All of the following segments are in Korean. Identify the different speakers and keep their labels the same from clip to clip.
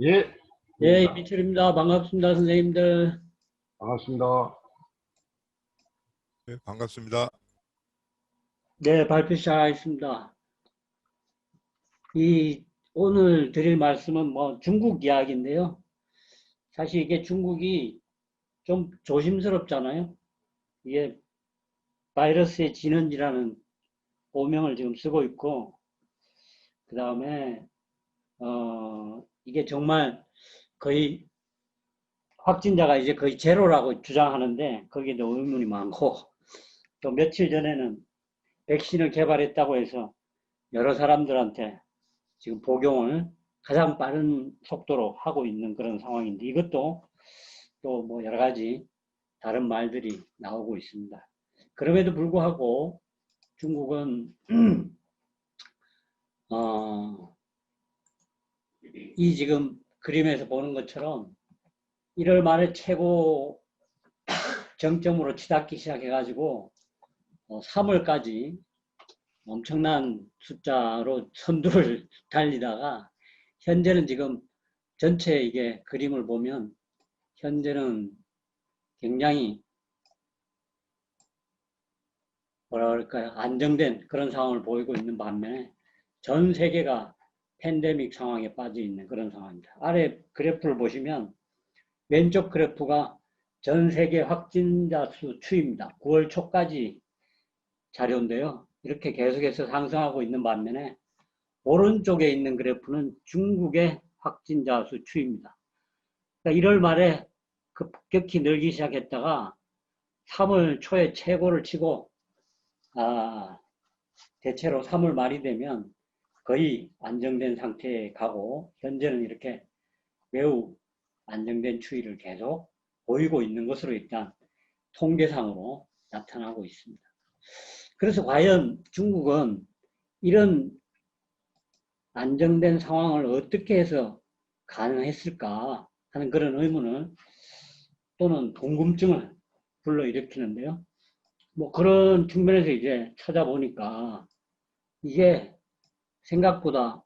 Speaker 1: 예,
Speaker 2: 네,
Speaker 1: 입니다.
Speaker 2: 이민철입니다. 반갑습니다, 선생님들.
Speaker 1: 반갑습니다.
Speaker 3: 네, 반갑습니다.
Speaker 2: 네, 발표 시작하겠습니다. 오늘 드릴 말씀은 중국 이야기인데요. 사실 이게 중국이 좀 조심스럽잖아요. 이게 바이러스의 진원지라는 오명을 지금 쓰고 있고, 그 다음에, 이게 정말 거의 확진자가 이제 거의 제로라고 주장하는데, 거기에도 의문이 많고, 또 며칠 전에는 백신을 개발했다고 해서 여러 사람들한테 지금 복용을 가장 빠른 속도로 하고 있는 그런 상황인데 이것도 또 뭐 여러 가지 다른 말들이 나오고 있습니다. 그럼에도 불구하고 중국은 이 지금 그림에서 보는 것처럼 1월 말에 최고 정점으로 치닫기 시작해가지고 3월까지 엄청난 숫자로 선두를 달리다가 현재는 지금 전체 이게 그림을 보면 현재는 굉장히 뭐라 그럴까요? 안정된 그런 상황을 보이고 있는 반면에 전 세계가 팬데믹 상황에 빠져 있는 그런 상황입니다. 아래 그래프를 보시면 왼쪽 그래프가 전 세계 확진자 수 추이입니다. 9월 초까지 자료인데요. 이렇게 계속해서 상승하고 있는 반면에 오른쪽에 있는 그래프는 중국의 확진자 수 추이입니다. 그러니까 1월 말에 급격히 늘기 시작했다가 3월 초에 최고를 치고 대체로 3월 말이 되면 거의 안정된 상태에 가고 현재는 이렇게 매우 안정된 추이를 계속 보이고 있는 것으로 일단 통계상으로 나타나고 있습니다. 그래서 과연 중국은 이런 안정된 상황을 어떻게 해서 가능했을까 하는 그런 의문을 또는 궁금증을 불러일으키는데요. 뭐 그런 측면에서 이제 찾아보니까 이게 생각보다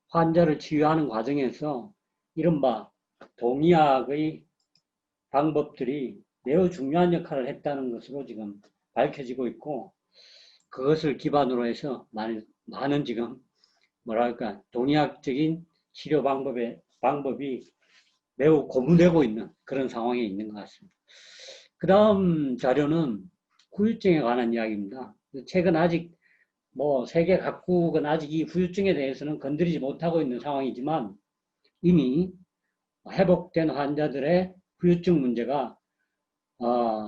Speaker 2: 환자를 치유하는 과정에서 이른바 동의학의 방법들이 매우 중요한 역할을 했다는 것으로 지금 밝혀지고 있고 그것을 기반으로 해서 많은 지금 뭐랄까 동의학적인 치료 방법이 매우 고무되고 있는 그런 상황에 있는 것 같습니다. 그 다음 자료는 후유증에 관한 이야기입니다. 최근 아직 세계 각국은 아직 이 후유증에 대해서는 건드리지 못하고 있는 상황이지만 이미 회복된 환자들의 후유증 문제가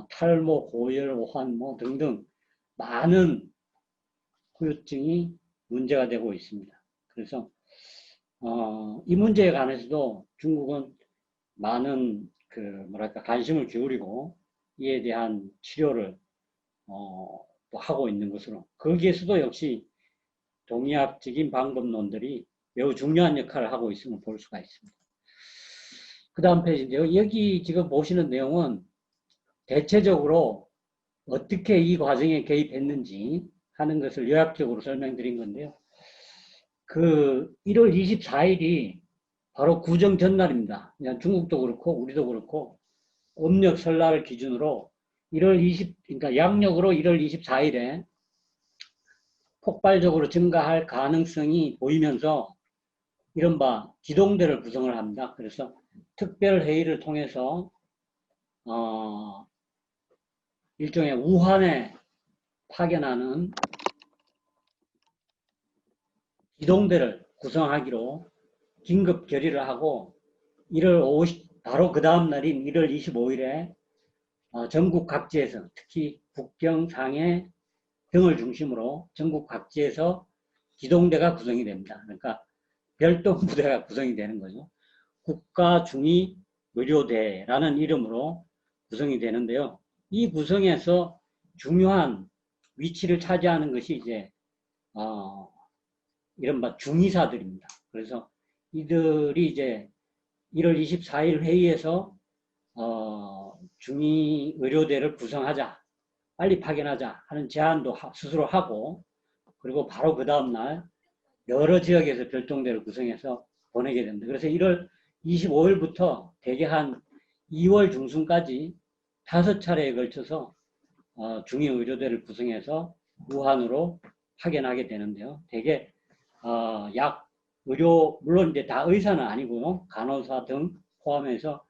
Speaker 2: 탈모, 고열, 오한 등등 많은 후유증이 문제가 되고 있습니다. 그래서 이 문제에 관해서도 중국은 많은 관심을 기울이고 이에 대한 치료를 또 하고 있는 것으로 거기에서도 역시 동의학적인 방법론들이 매우 중요한 역할을 하고 있음을 볼 수가 있습니다. 그 다음 페이지인데요. 여기 지금 보시는 내용은 대체적으로 어떻게 이 과정에 개입했는지 하는 것을 요약적으로 설명드린 건데요. 그 1월 24일이 바로 구정 전날입니다. 그냥 중국도 그렇고 우리도 그렇고 음력 설날을 기준으로 1월 20, 그러니까 양력으로 1월 24일에 폭발적으로 증가할 가능성이 보이면서 이른바 기동대를 구성을 합니다. 그래서 특별회의를 통해서 일종의 우한에 파견하는 기동대를 구성하기로 긴급 결의를 하고 1월 50, 바로 그 다음 날인 1월 25일에 전국 각지에서 특히 북경, 상해 등을 중심으로 전국 각지에서 기동대가 구성이 됩니다. 그러니까 별도 부대가 구성이 되는 거죠. 국가중위의료대라는 이름으로 구성이 되는데요. 이 구성에서 중요한 위치를 차지하는 것이 이제 이른바 중의사들입니다. 그래서 이들이 이제 1월 24일 회의에서 중위의료대를 구성하자, 빨리 파견하자 하는 제안도 스스로 하고 그리고 바로 그 다음날 여러 지역에서 별동대를 구성해서 보내게 됩니다. 그래서 1월 25일부터 대개 한 2월 중순까지 5차례에 걸쳐서 중위의료대를 구성해서 우한으로 파견하게 되는데요. 대개 약 물론 이제 다 의사는 아니고요. 간호사 등 포함해서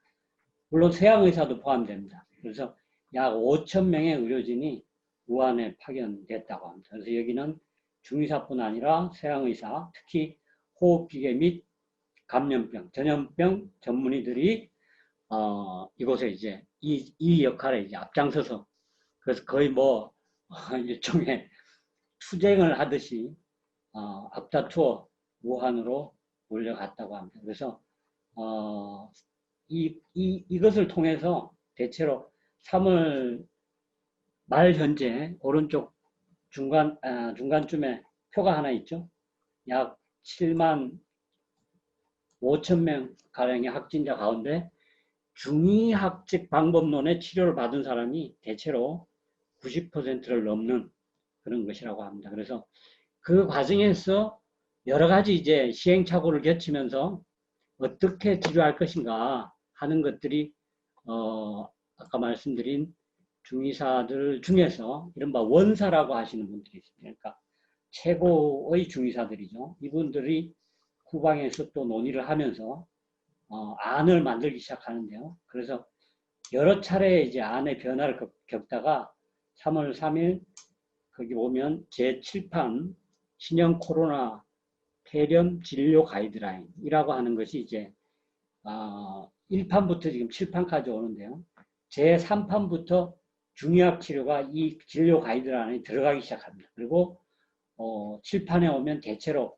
Speaker 2: 물론 서양의사도 포함됩니다. 그래서 약 5천 명의 의료진이 우한에 파견됐다고 합니다. 그래서 여기는 중의사뿐 아니라 서양의사, 특히 호흡기계 및 감염병, 전염병 전문의들이 이곳에 이제 이 역할에 이제 앞장서서 그래서 거의 뭐 일종의 투쟁을 하듯이 앞다투어 우한으로 몰려갔다고 합니다. 그래서 이것을 통해서 대체로 3월 말 현재 오른쪽 중간쯤에 표가 하나 있죠. 약 7만 5천 명 가량의 확진자 가운데 중의학적 방법론의 치료를 받은 사람이 대체로 90%를 넘는 그런 것이라고 합니다. 그래서 그 과정에서 여러 가지 이제 시행착오를 겪으면서 어떻게 치료할 것인가 하는 것들이 아까 말씀드린 중의사들 중에서 이른바 원사라고 하시는 분들이 있습니다. 그러니까 최고의 중의사들이죠. 이분들이 후방에서 또 논의를 하면서 안을 만들기 시작하는데요. 그래서 여러 차례 이제 안의 변화를 겪다가 3월 3일 거기 보면 제7판 신형 코로나 폐렴 진료 가이드라인이라고 하는 것이 이제 1판부터 지금 7판까지 오는데요. 제3판부터 중의학 치료가 이 진료 가이드라인에 들어가기 시작합니다. 그리고 7판에 오면 대체로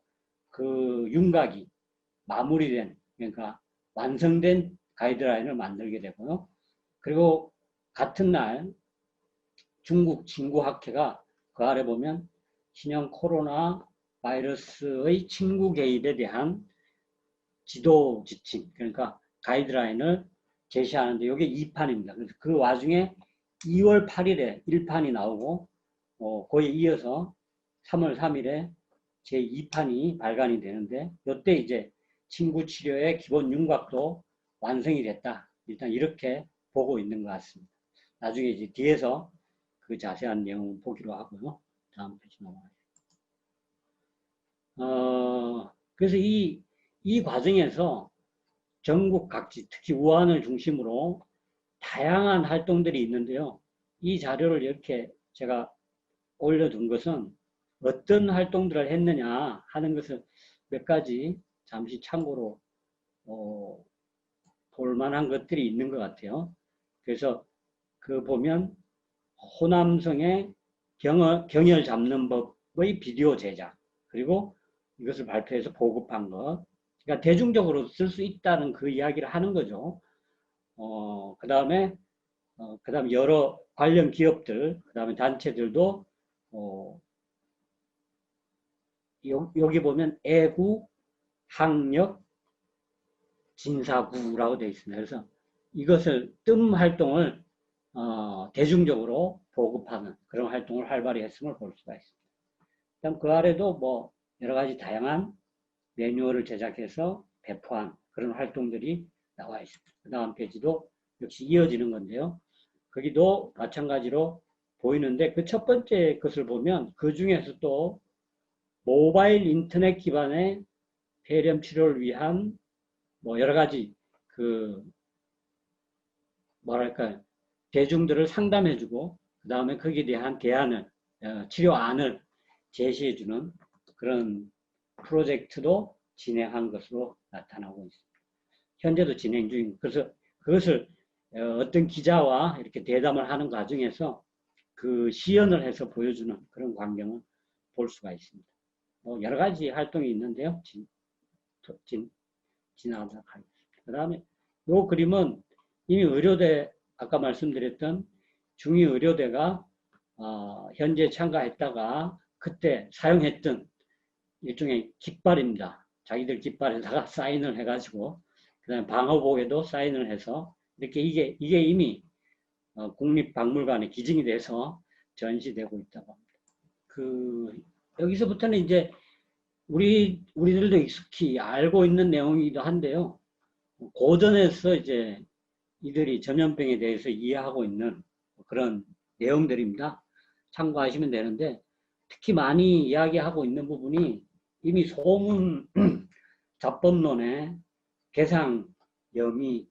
Speaker 2: 그 윤곽이 마무리된 그러니까 완성된 가이드라인을 만들게 되고요. 그리고 같은 날 중국 진구학회가 그 아래 보면 신형 코로나 바이러스의 침구 개입에 대한 지도 지침, 그러니까 가이드라인을 제시하는데 이게 2판입니다. 그래서 그 와중에 2월 8일에 1판이 나오고 거기에 이어서 3월 3일에 제2판이 발간이 되는데 이때 이제 침구 치료의 기본 윤곽도 완성이 됐다. 일단 이렇게 보고 있는 것 같습니다. 나중에 이제 뒤에서 그 자세한 내용을 보기로 하고요. 다음 페이지 넘어가요. 그래서 이 과정에서 전국 각지, 특히 우한을 중심으로 다양한 활동들이 있는데요. 이 자료를 이렇게 제가 올려둔 것은 어떤 활동들을 했느냐 하는 것을 몇 가지 잠시 참고로 볼 만한 것들이 있는 것 같아요. 그래서 그 보면 호남성의 경혈 잡는 법의 비디오 제작, 그리고 이것을 발표해서 보급한 것. 그러니까 대중적으로 쓸 수 있다는 그 이야기를 하는 거죠. 그 다음에 여러 관련 기업들, 그 다음에 단체들도 여기 보면 애구, 학력, 진사구라고 되어 있습니다. 그래서 이것을 뜸 활동을 대중적으로 보급하는 그런 활동을 활발히 했음을 볼 수가 있습니다. 그다음 그 아래도 뭐 여러 가지 다양한 매뉴얼을 제작해서 배포한 그런 활동들이 나와 있습니다. 그 다음 페이지도 역시 이어지는 건데요. 거기도 마찬가지로 보이는데 그 첫 번째 것을 보면 그 중에서 또 모바일 인터넷 기반의 폐렴 치료를 위한 뭐 여러 가지 그 뭐랄까요 대중들을 상담해주고 그 다음에 거기에 대한 대안을 치료안을 제시해주는 그런 프로젝트도 진행한 것으로 나타나고 있습니다. 현재도 진행 중입니다. 그래서 그것을 어떤 기자와 이렇게 대담을 하는 과정에서 그 시연을 해서 보여주는 그런 광경을 볼 수가 있습니다. 여러 가지 활동이 있는데요. 지나가도록 하겠습니다. 그 다음에 이 그림은 이미 의료대 아까 말씀드렸던 중의의료대가 현재 참가했다가 그때 사용했던 일종의 깃발입니다. 자기들 깃발에다가 사인을 해가지고 그 다음에 방호복에도 사인을 해서 이렇게 이게 이미 국립박물관에 기증이 돼서 전시되고 있다고 합니다. 여기서부터는 이제 우리들도 익숙히 알고 있는 내용이기도 한데요. 고전에서 이제 이들이 전염병에 대해서 이해하고 있는 그런 내용들입니다. 참고하시면 되는데, 특히 많이 이야기하고 있는 부분이 이미 소문 잡범론의 개상, 염이,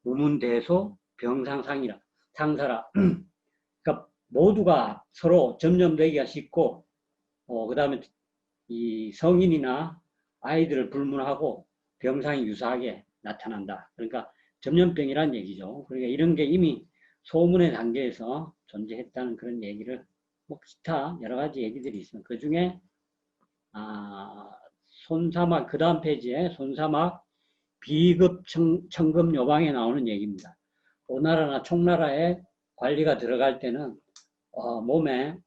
Speaker 2: 우문대소, 병상상이라, 상사라. 그러니까 모두가 서로 전염되기가 쉽고, 그 다음에 이 성인이나 아이들을 불문하고 병상이 유사하게 나타난다. 그러니까 전염병이란 얘기죠. 그러니까 이런 게 이미 소문의 단계에서 존재했다는 그런 얘기를, 뭐 기타 여러 가지 얘기들이 있습니다. 그 중에 손사막, 그 다음 페이지에 손사막 비급 청금 요방에 나오는 얘기입니다. 오나라나 총나라에 관리가 들어갈 때는 몸에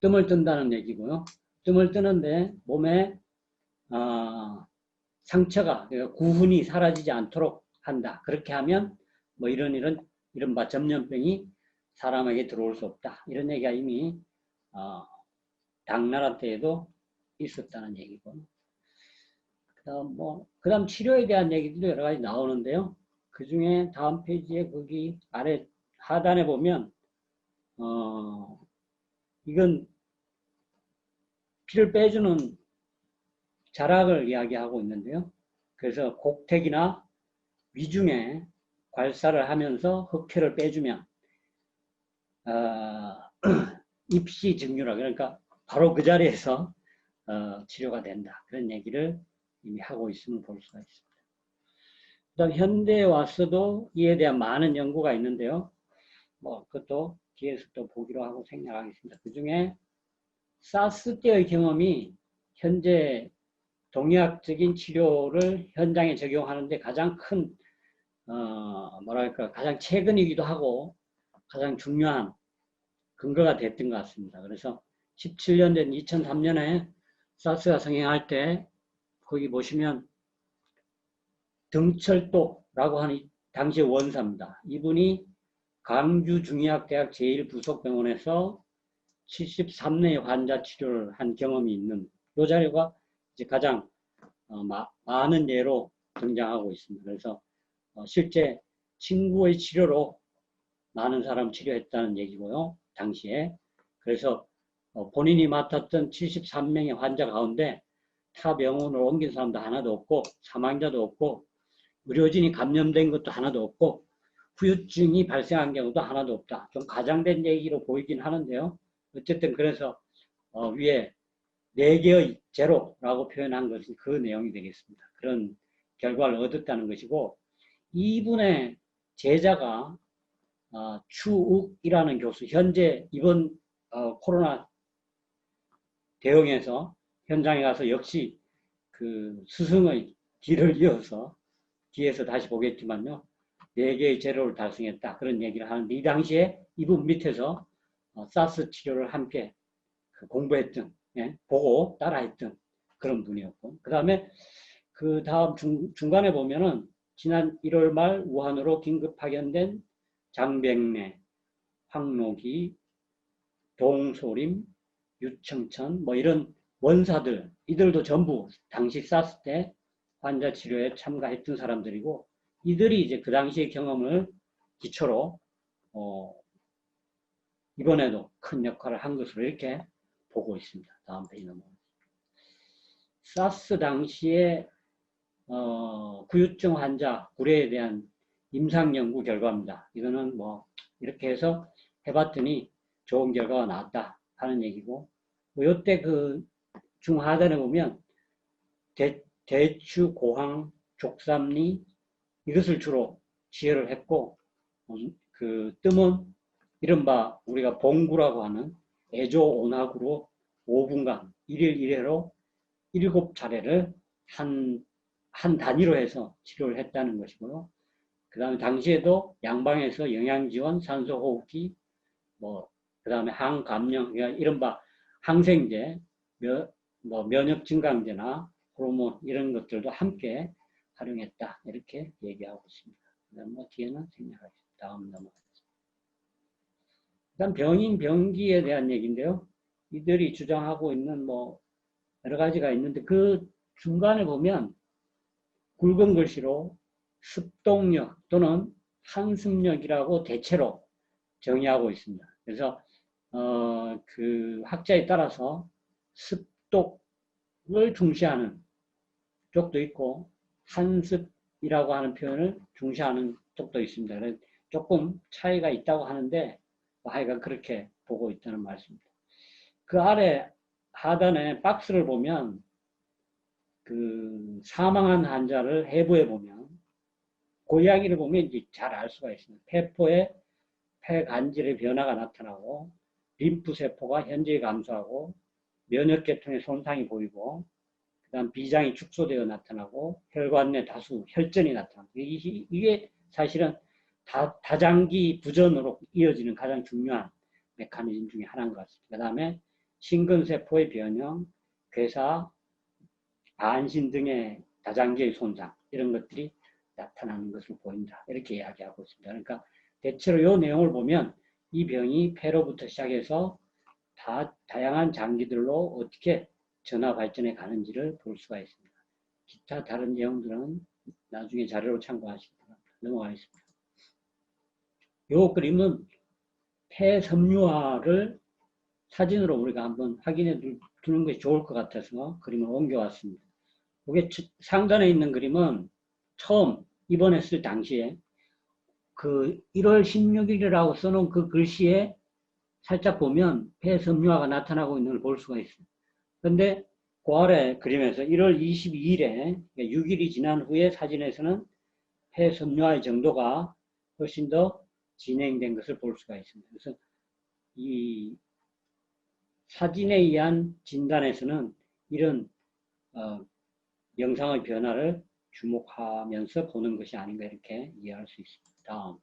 Speaker 2: 뜸을 뜬다는 얘기고요. 뜸을 뜨는데 몸에 상처가, 그러니까 구훈이 사라지지 않도록 한다. 그렇게 하면 뭐 이른바 전염병이 사람에게 들어올 수 없다. 이런 얘기가 이미 당나라 때에도 있었다는 얘기고. 그다음 치료에 대한 얘기도 여러 가지 나오는데요. 그 중에 다음 페이지에 거기 아래 하단에 보면 이건 피를 빼주는 자락을 이야기하고 있는데요. 그래서 곡택이나 위중에 괄사를 하면서 흑혈을 빼주면 입시 증류라, 그러니까 바로 그 자리에서 치료가 된다. 그런 얘기를 이미 하고 있음을 볼 수가 있습니다. 그다음 현대에 와서도 이에 대한 많은 연구가 있는데요. 뭐 그것도 뒤에서 또 보기로 하고 생략하겠습니다. 그 중에 사스 때의 경험이 현재 동의학적인 치료를 현장에 적용하는데 가장 큰 가장 최근이기도 하고 가장 중요한 근거가 됐던 것 같습니다. 그래서 17년 전 2003년에 사스가 성행할 때 거기 보시면 등철도라고 하는 당시 원사입니다. 이분이 강주중의학대학 제1부속병원에서 73명의 환자 치료를 한 경험이 있는 이 자료가 이제 가장 많은 예로 등장하고 있습니다. 그래서 실제 친구의 치료로 많은 사람 치료했다는 얘기고요. 당시에. 그래서 본인이 맡았던 73명의 환자 가운데 타 병원으로 옮긴 사람도 하나도 없고 사망자도 없고 의료진이 감염된 것도 하나도 없고 후유증이 발생한 경우도 하나도 없다. 좀 과장된 얘기로 보이긴 하는데요. 어쨌든 그래서 위에 4개의 제로라고 표현한 것이 그 내용이 되겠습니다. 그런 결과를 얻었다는 것이고, 이분의 제자가 추욱이라는 교수, 현재 이번 코로나 대응에서 현장에 가서 역시 그 스승의 길을 이어서 뒤에서 다시 보겠지만요, 4개의 제로를 달성했다. 그런 얘기를 하는데, 이 당시에 이분 밑에서 사스 치료를 함께 공부했던, 보고 따라했던 그런 분이었고, 그 다음에 그 다음 중간에 보면은 지난 1월 말 우한으로 긴급 파견된 장백래, 황록이, 동소림, 유청천 뭐 이런 원사들, 이들도 전부 당시 사스 때 환자 치료에 참가했던 사람들이고, 이들이 이제 그 당시의 경험을 기초로 이번에도 큰 역할을 한 것으로 이렇게 보고 있습니다. 다음 페이지 넘어가겠습니다. 사스 당시에 후유증 환자 구례에 대한 임상 연구 결과입니다. 이거는 뭐 이렇게 해서 해봤더니 좋은 결과가 나왔다 하는 얘기고, 뭐 이때 그 중하단에 보면 대추, 고항, 족삼리 이것을 주로 치료를 했고, 그 뜸은 이른바 우리가 봉구라고 하는 애조온학으로 5분간 1일 1회로 7차례를 한 단위로 해서 치료를 했다는 것이고요. 그 다음에 당시에도 양방에서 영양지원, 산소호흡기, 그 다음에 항감염, 이른바 항생제, 면역증강제나 호르몬 이런 것들도 함께 활용했다. 이렇게 얘기하고 있습니다. 그 다음 뒤에는 생략하겠습니다. 다음 넘어가겠습니다. 그다음 병인 병기에 대한 얘기인데요. 이들이 주장하고 있는 여러 가지가 있는데 그 중간에 보면 굵은 글씨로 습동력 또는 한습력이라고 대체로 정의하고 있습니다. 그래서 그 학자에 따라서 습독을 중시하는 쪽도 있고 한습이라고 하는 표현을 중시하는 쪽도 있습니다. 그래서 조금 차이가 있다고 하는데 하여간 그렇게 보고 있다는 말씀입니다. 그 아래 하단에 박스를 보면 그 사망한 환자를 해부해 보면 그 이야기를 보면 이제 잘 알 수가 있습니다. 폐포에 폐간질의 변화가 나타나고 림프세포가 현저히 감소하고 면역계통의 손상이 보이고 그다음 비장이 축소되어 나타나고 혈관 내 다수 혈전이 나타납니다. 이게 사실은 다장기 부전으로 이어지는 가장 중요한 메커니즘 중에 하나인 것 같습니다. 그 다음에 심근세포의 변형, 괴사, 안신 등의 다장기의 손상 이런 것들이 나타나는 것을 보인다. 이렇게 이야기하고 있습니다. 그러니까 대체로 이 내용을 보면 이 병이 폐로부터 시작해서 다양한 장기들로 어떻게 전화 발전해 가는지를 볼 수가 있습니다. 기타 다른 내용들은 나중에 자료로 참고하시기 바랍니다. 넘어가겠습니다. 이 그림은 폐섬유화를 사진으로 우리가 한번 확인해 두는 것이 좋을 것 같아서 그림을 옮겨왔습니다. 이게 상단에 있는 그림은 처음 입원했을 당시에 그 1월 16일이라고 써놓은 그 글씨에 살짝 보면 폐섬유화가 나타나고 있는 걸 볼 수가 있습니다. 그런데 그 아래 그림에서 1월 22일에 6일이 지난 후에 사진에서는 폐섬유화의 정도가 훨씬 더 진행된 것을 볼 수가 있습니다. 그래서 이 사진에 의한 진단에서는 이런 영상의 변화를 주목하면서 보는 것이 아닌가 이렇게 이해할 수 있습니다. 다음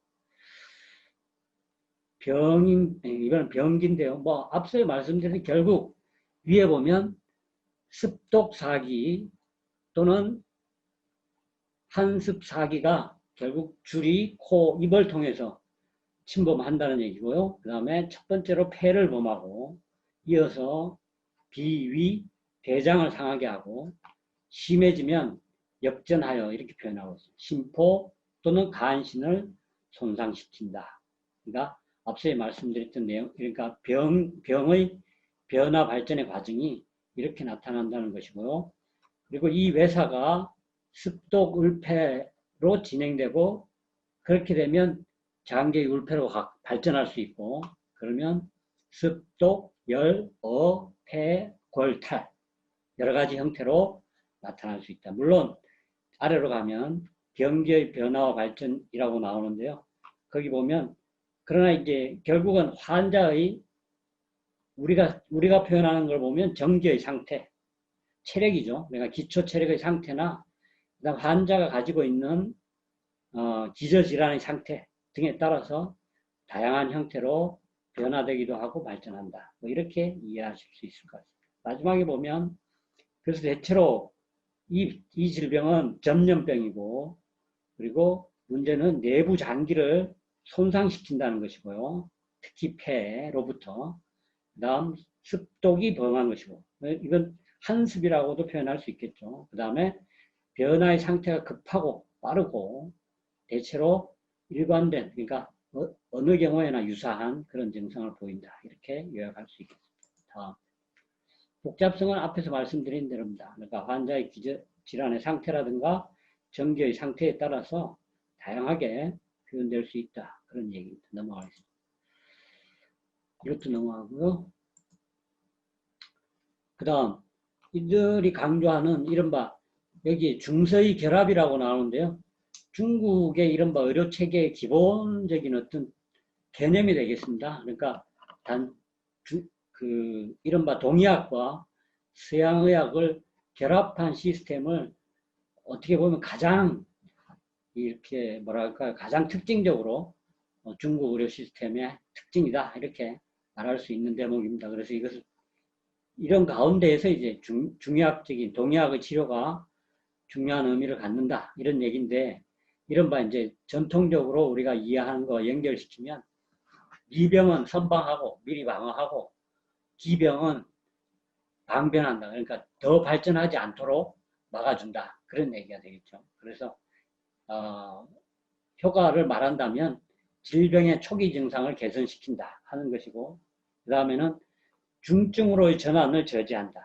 Speaker 2: 이번엔 병기인데요. 뭐 앞서 말씀드린 결국 위에 보면 습독사기 또는 한습사기가 결국 줄이 코, 입을 통해서 침범한다는 얘기고요. 그 다음에 첫 번째로 폐를 범하고 이어서 비, 위, 대장을 상하게 하고 심해지면 역전하여 이렇게 표현하고 있습니다. 심포 또는 간신을 손상시킨다. 그러니까 앞서 말씀드렸던 내용, 그러니까 병의 변화 발전의 과정이 이렇게 나타난다는 것이고요. 그리고 이 외사가 습독울폐로 진행되고 그렇게 되면 장기 울폐로 발전할 수 있고 그러면 습독, 열, 폐, 골, 탈 여러 가지 형태로 나타날 수 있다. 물론 아래로 가면 병기의 변화와 발전이라고 나오는데요. 거기 보면 그러나 이제 결국은 환자의 우리가 표현하는 걸 보면 정기의 상태, 체력이죠. 내가 기초 체력의 상태나 그다음 환자가 가지고 있는 기저질환의 상태 등에 따라서 다양한 형태로 변화되기도 하고 발전한다. 뭐 이렇게 이해하실 수 있을 것 같습니다. 마지막에 보면 그래서 대체로 이 질병은 전염병이고 그리고 문제는 내부 장기를 손상시킨다는 것이고요. 특히 폐로부터 그 다음 습독이 범한 것이고 이건 한습이라고도 표현할 수 있겠죠. 그 다음에 변화의 상태가 급하고 빠르고 대체로 일관된 그러니까 어느 경우에나 유사한 그런 증상을 보인다. 이렇게 요약할 수 있겠습니다. 다음. 복잡성은 앞에서 말씀드린 대로입니다. 그러니까 환자의 질환의 상태라든가 정기의 상태에 따라서 다양하게 표현될 수 있다. 그런 얘기입니다. 넘어가겠습니다. 이것도 넘어가고요. 그 다음 이들이 강조하는 이른바 여기 중서의 결합이라고 나오는데요. 중국의 이른바 의료체계의 기본적인 어떤 개념이 되겠습니다. 그러니까 이른바 동의학과 서양의학을 결합한 시스템을 어떻게 보면 가장 이렇게 뭐랄까요, 가장 특징적으로 중국 의료 시스템의 특징이다 이렇게 말할 수 있는 대목입니다. 그래서 이것을 이런 가운데에서 이제 중의학적인 동의학의 치료가 중요한 의미를 갖는다 이런 얘기인데 이른바 이제 전통적으로 우리가 이해하는 거 연결시키면 미병은 선방하고 미리 방어하고 기병은 방변한다. 그러니까 더 발전하지 않도록 막아준다. 그런 얘기가 되겠죠. 그래서 효과를 말한다면 질병의 초기 증상을 개선시킨다 하는 것이고, 그 다음에는 중증으로의 전환을 저지한다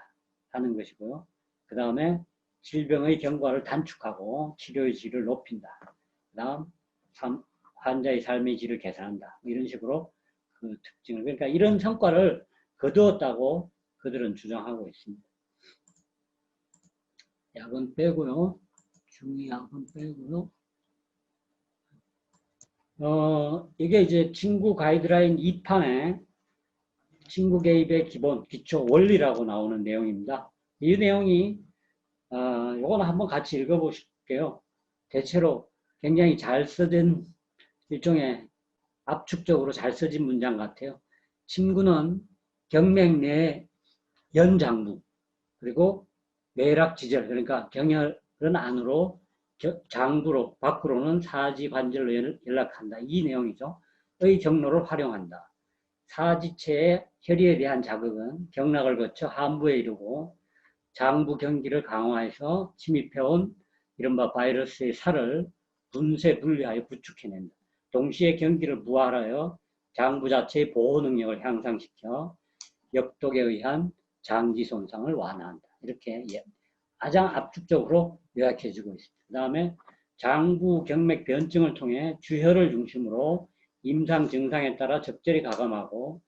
Speaker 2: 하는 것이고요. 그 다음에 질병의 경과를 단축하고 치료의 질을 높인다. 그 다음 환자의 삶의 질을 개선한다. 이런 식으로 그 특징을, 그러니까 이런 성과를 거두었다고 그들은 주장하고 있습니다. 약은 빼고요. 중의약은 빼고요. 이게 이제 친구 가이드라인 2판에 친구 개입의 기본, 기초, 원리라고 나오는 내용입니다. 이 내용이, 요거는 한번 같이 읽어보실게요. 대체로 굉장히 잘 써진 일종의 압축적으로 잘 써진 문장 같아요. 친구는 경맥 내 연장부, 그리고 외락지절, 그러니까 경혈은 안으로, 장부로, 밖으로는 사지 관절로 연락한다. 이 내용이죠. 의 경로를 활용한다. 사지체의 혈의에 대한 자극은 경락을 거쳐 함부에 이르고 장부 경기를 강화해서 침입해온 이른바 바이러스의 살을 분쇄 분리하여 구축해낸다. 동시에 경기를 부활하여 장부 자체의 보호 능력을 향상시켜 역독에 의한 장기 손상을 완화한다. 이렇게 가장 압축적으로 요약해주고 있습니다. 그 다음에 장부 경맥 변증을 통해 주혈을 중심으로 임상 증상에 따라 적절히 가감하고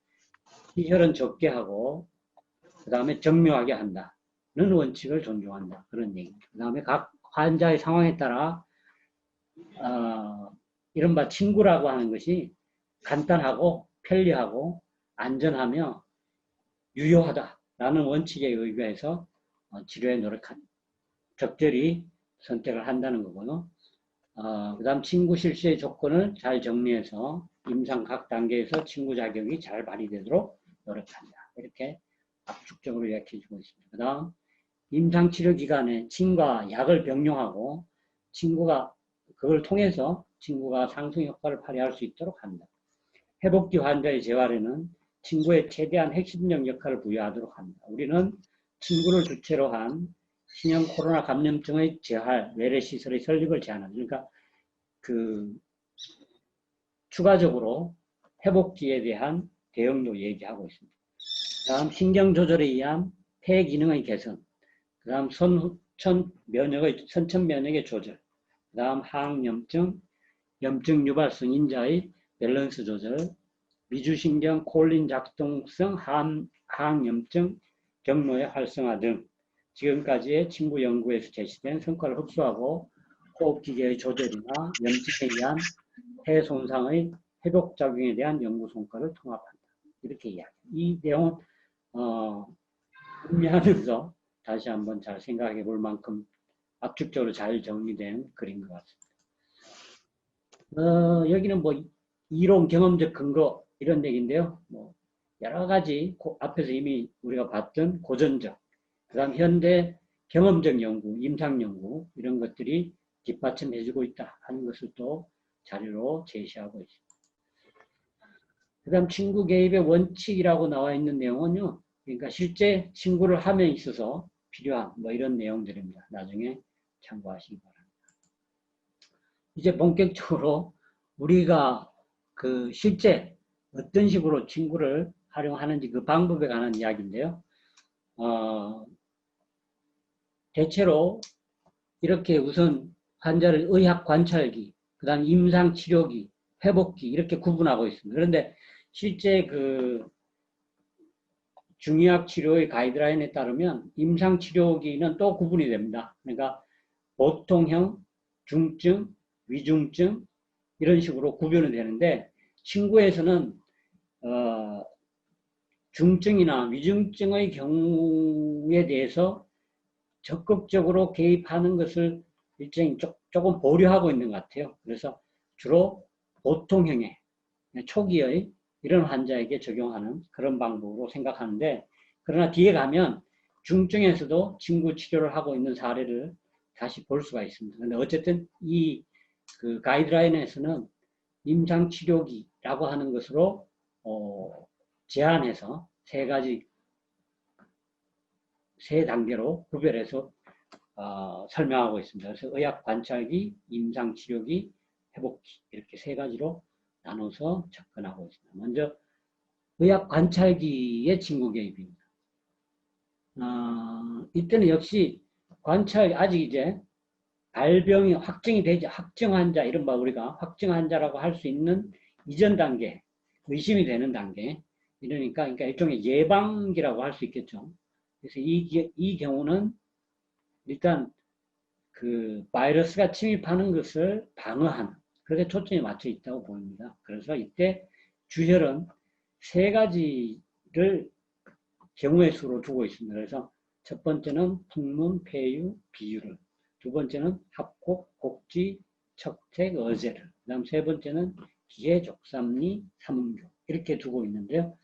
Speaker 2: 희혈은 적게 하고 그 다음에 정묘하게 한다는 원칙을 존중한다. 그런 얘기입니다. 그 다음에 각 환자의 상황에 따라 이른바 친구라고 하는 것이 간단하고 편리하고 안전하며 유효하다라는 원칙에 의거해서 치료에 적절히 선택을 한다는 거고요. 그 다음 친구 실시의 조건을 잘 정리해서 임상 각 단계에서 친구 자격이 잘 발휘되도록 노력한다. 이렇게 압축적으로 이야기해주고 있습니다. 그 다음 임상 치료 기간에 친구와 약을 병용하고 친구가 그걸 통해서 친구가 상승 효과를 발휘할 수 있도록 한다. 회복기 환자의 재활에는 친구의 최대한 핵심적 역할을 부여하도록 합니다. 우리는 친구를 주체로 한 신형 코로나 감염증의 재활, 외래시설의 설립을 제안합니다. 그러니까 추가적으로 회복기에 대한 대응도 얘기하고 있습니다. 다음 신경조절에 의한 폐 기능의 개선, 그 다음 선천 면역의 조절, 그 다음 항염증, 염증 유발성 인자의 밸런스 조절, 미주신경 콜린 작동성 항염증 경로의 활성화 등 지금까지의 친구 연구에서 제시된 성과를 흡수하고 호흡기계의 조절이나 염증에 의한 폐 손상의 회복작용에 대한 연구 성과를 통합한다. 이렇게 이야기합니다. 이 내용은 음미하면서 다시 한번 잘 생각해 볼 만큼 압축적으로 잘 정리된 글인 것 같습니다. 여기는 뭐 이론 경험적 근거 이런 얘기인데요. 뭐 여러 가지 앞에서 이미 우리가 봤던 고전적, 그 다음 현대 경험적 연구, 임상 연구 이런 것들이 뒷받침해주고 있다 하는 것을 또 자료로 제시하고 있습니다. 그 다음 친구 개입의 원칙이라고 나와 있는 내용은요. 그러니까 실제 친구를 함에 있어서 필요한 뭐 이런 내용들입니다. 나중에 참고하시기 바랍니다. 이제 본격적으로 우리가 그 실제 어떤 식으로 친구를 활용하는지 그 방법에 관한 이야기인데요. 대체로 이렇게 우선 환자를 의학 관찰기, 그 다음 임상 치료기, 회복기 이렇게 구분하고 있습니다. 그런데 실제 그 중의학 치료의 가이드라인에 따르면 임상 치료기는 또 구분이 됩니다. 그러니까 보통형, 중증, 위중증 이런 식으로 구별이 되는데 친구에서는 중증이나 위중증의 경우에 대해서 적극적으로 개입하는 것을 일종의 조금 보류하고 있는 것 같아요. 그래서 주로 보통형의 초기의 이런 환자에게 적용하는 그런 방법으로 생각하는데 그러나 뒤에 가면 중증에서도 친구 치료를 하고 있는 사례를 다시 볼 수가 있습니다. 그런데 어쨌든 이 그 가이드라인에서는 임상치료기라고 하는 것으로 제한해서 세 가지 세 단계로 구별해서 설명하고 있습니다. 그래서 의학 관찰기, 임상 치료기, 회복기 이렇게 세 가지로 나눠서 접근하고 있습니다. 먼저 의학 관찰기의 징후 개입입니다. 이때는 역시 관찰 아직 이제 발병이 확정이 되지 확정 환자 이른바 우리가 확정 환자라고 할 수 있는 이전 단계 의심이 되는 단계 그러니까 일종의 예방기라고 할 수 있겠죠. 그래서 이 경우는 일단 그 바이러스가 침입하는 것을 방어하는 그렇게 초점이 맞춰 있다고 보입니다. 그래서 이때 주혈은 세 가지를 경우의 수로 두고 있습니다. 그래서 첫 번째는 풍문, 폐유, 비유를, 두 번째는 합곡, 곡지, 척택, 어제를, 그 다음 세 번째는 기해, 족삼리, 삼음교 이렇게 두고 있는데요.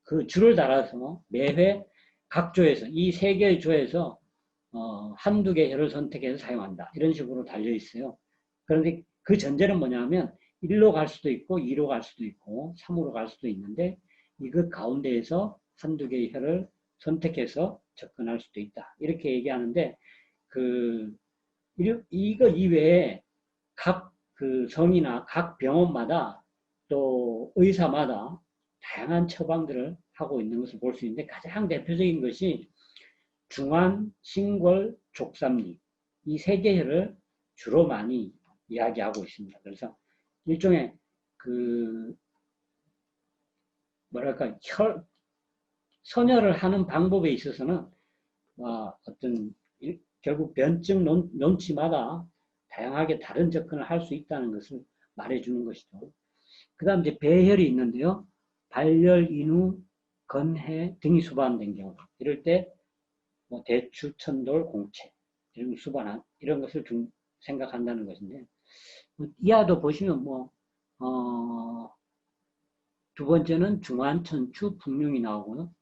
Speaker 2: 그 줄을 달아서 매회 각 조에서 이 세 개의 조에서 한두 개 혈을 선택해서 사용한다. 이런 식으로 달려 있어요. 그런데 그 전제는 뭐냐면 1로 갈 수도 있고 2로 갈 수도 있고 3으로 갈 수도 있는데 이것 가운데에서 한두 개의 혈을 선택해서 접근할 수도 있다. 이렇게 얘기하는데 이거 이외에 각 그 성이나 각 병원마다 또 의사마다 다양한 처방들을 하고 있는 것을 볼 수 있는데 가장 대표적인 것이 중환, 신골, 족삼리 이 세 개를 주로 많이 이야기하고 있습니다. 그래서 일종의 뭐랄까 선혈을 하는 방법에 있어서는 어떤 결국 변증 논치마다 다양하게 다른 접근을 할 수 있다는 것을 말해주는 것이죠. 그 다음 이제 배혈이 있는데요. 발열, 인후, 건해 등이 수반된 경우 이럴 때 뭐 대추, 천돌, 공채 이런 수반한 이런 것을 생각한다는 것인데 이하도 보시면 두 번째는 중환, 천추, 풍룡이 나오고요.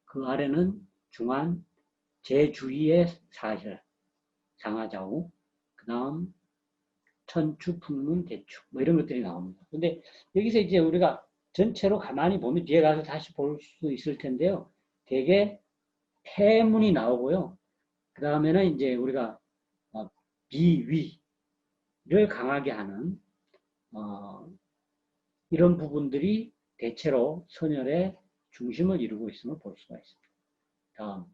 Speaker 2: 그 아래는 중환, 제주위의 사혈, 상하좌우, 그 다음 천추, 풍문, 대추 뭐 이런 것들이 나옵니다. 근데 여기서 이제 우리가 전체로 가만히 보면 뒤에 가서 다시 볼 수 있을 텐데요. 대개 폐문이 나오고요. 그 다음에는 이제 우리가 비위를 강하게 하는 이런 부분들이 대체로 선혈의 중심을 이루고 있음을 볼 수가 있습니다.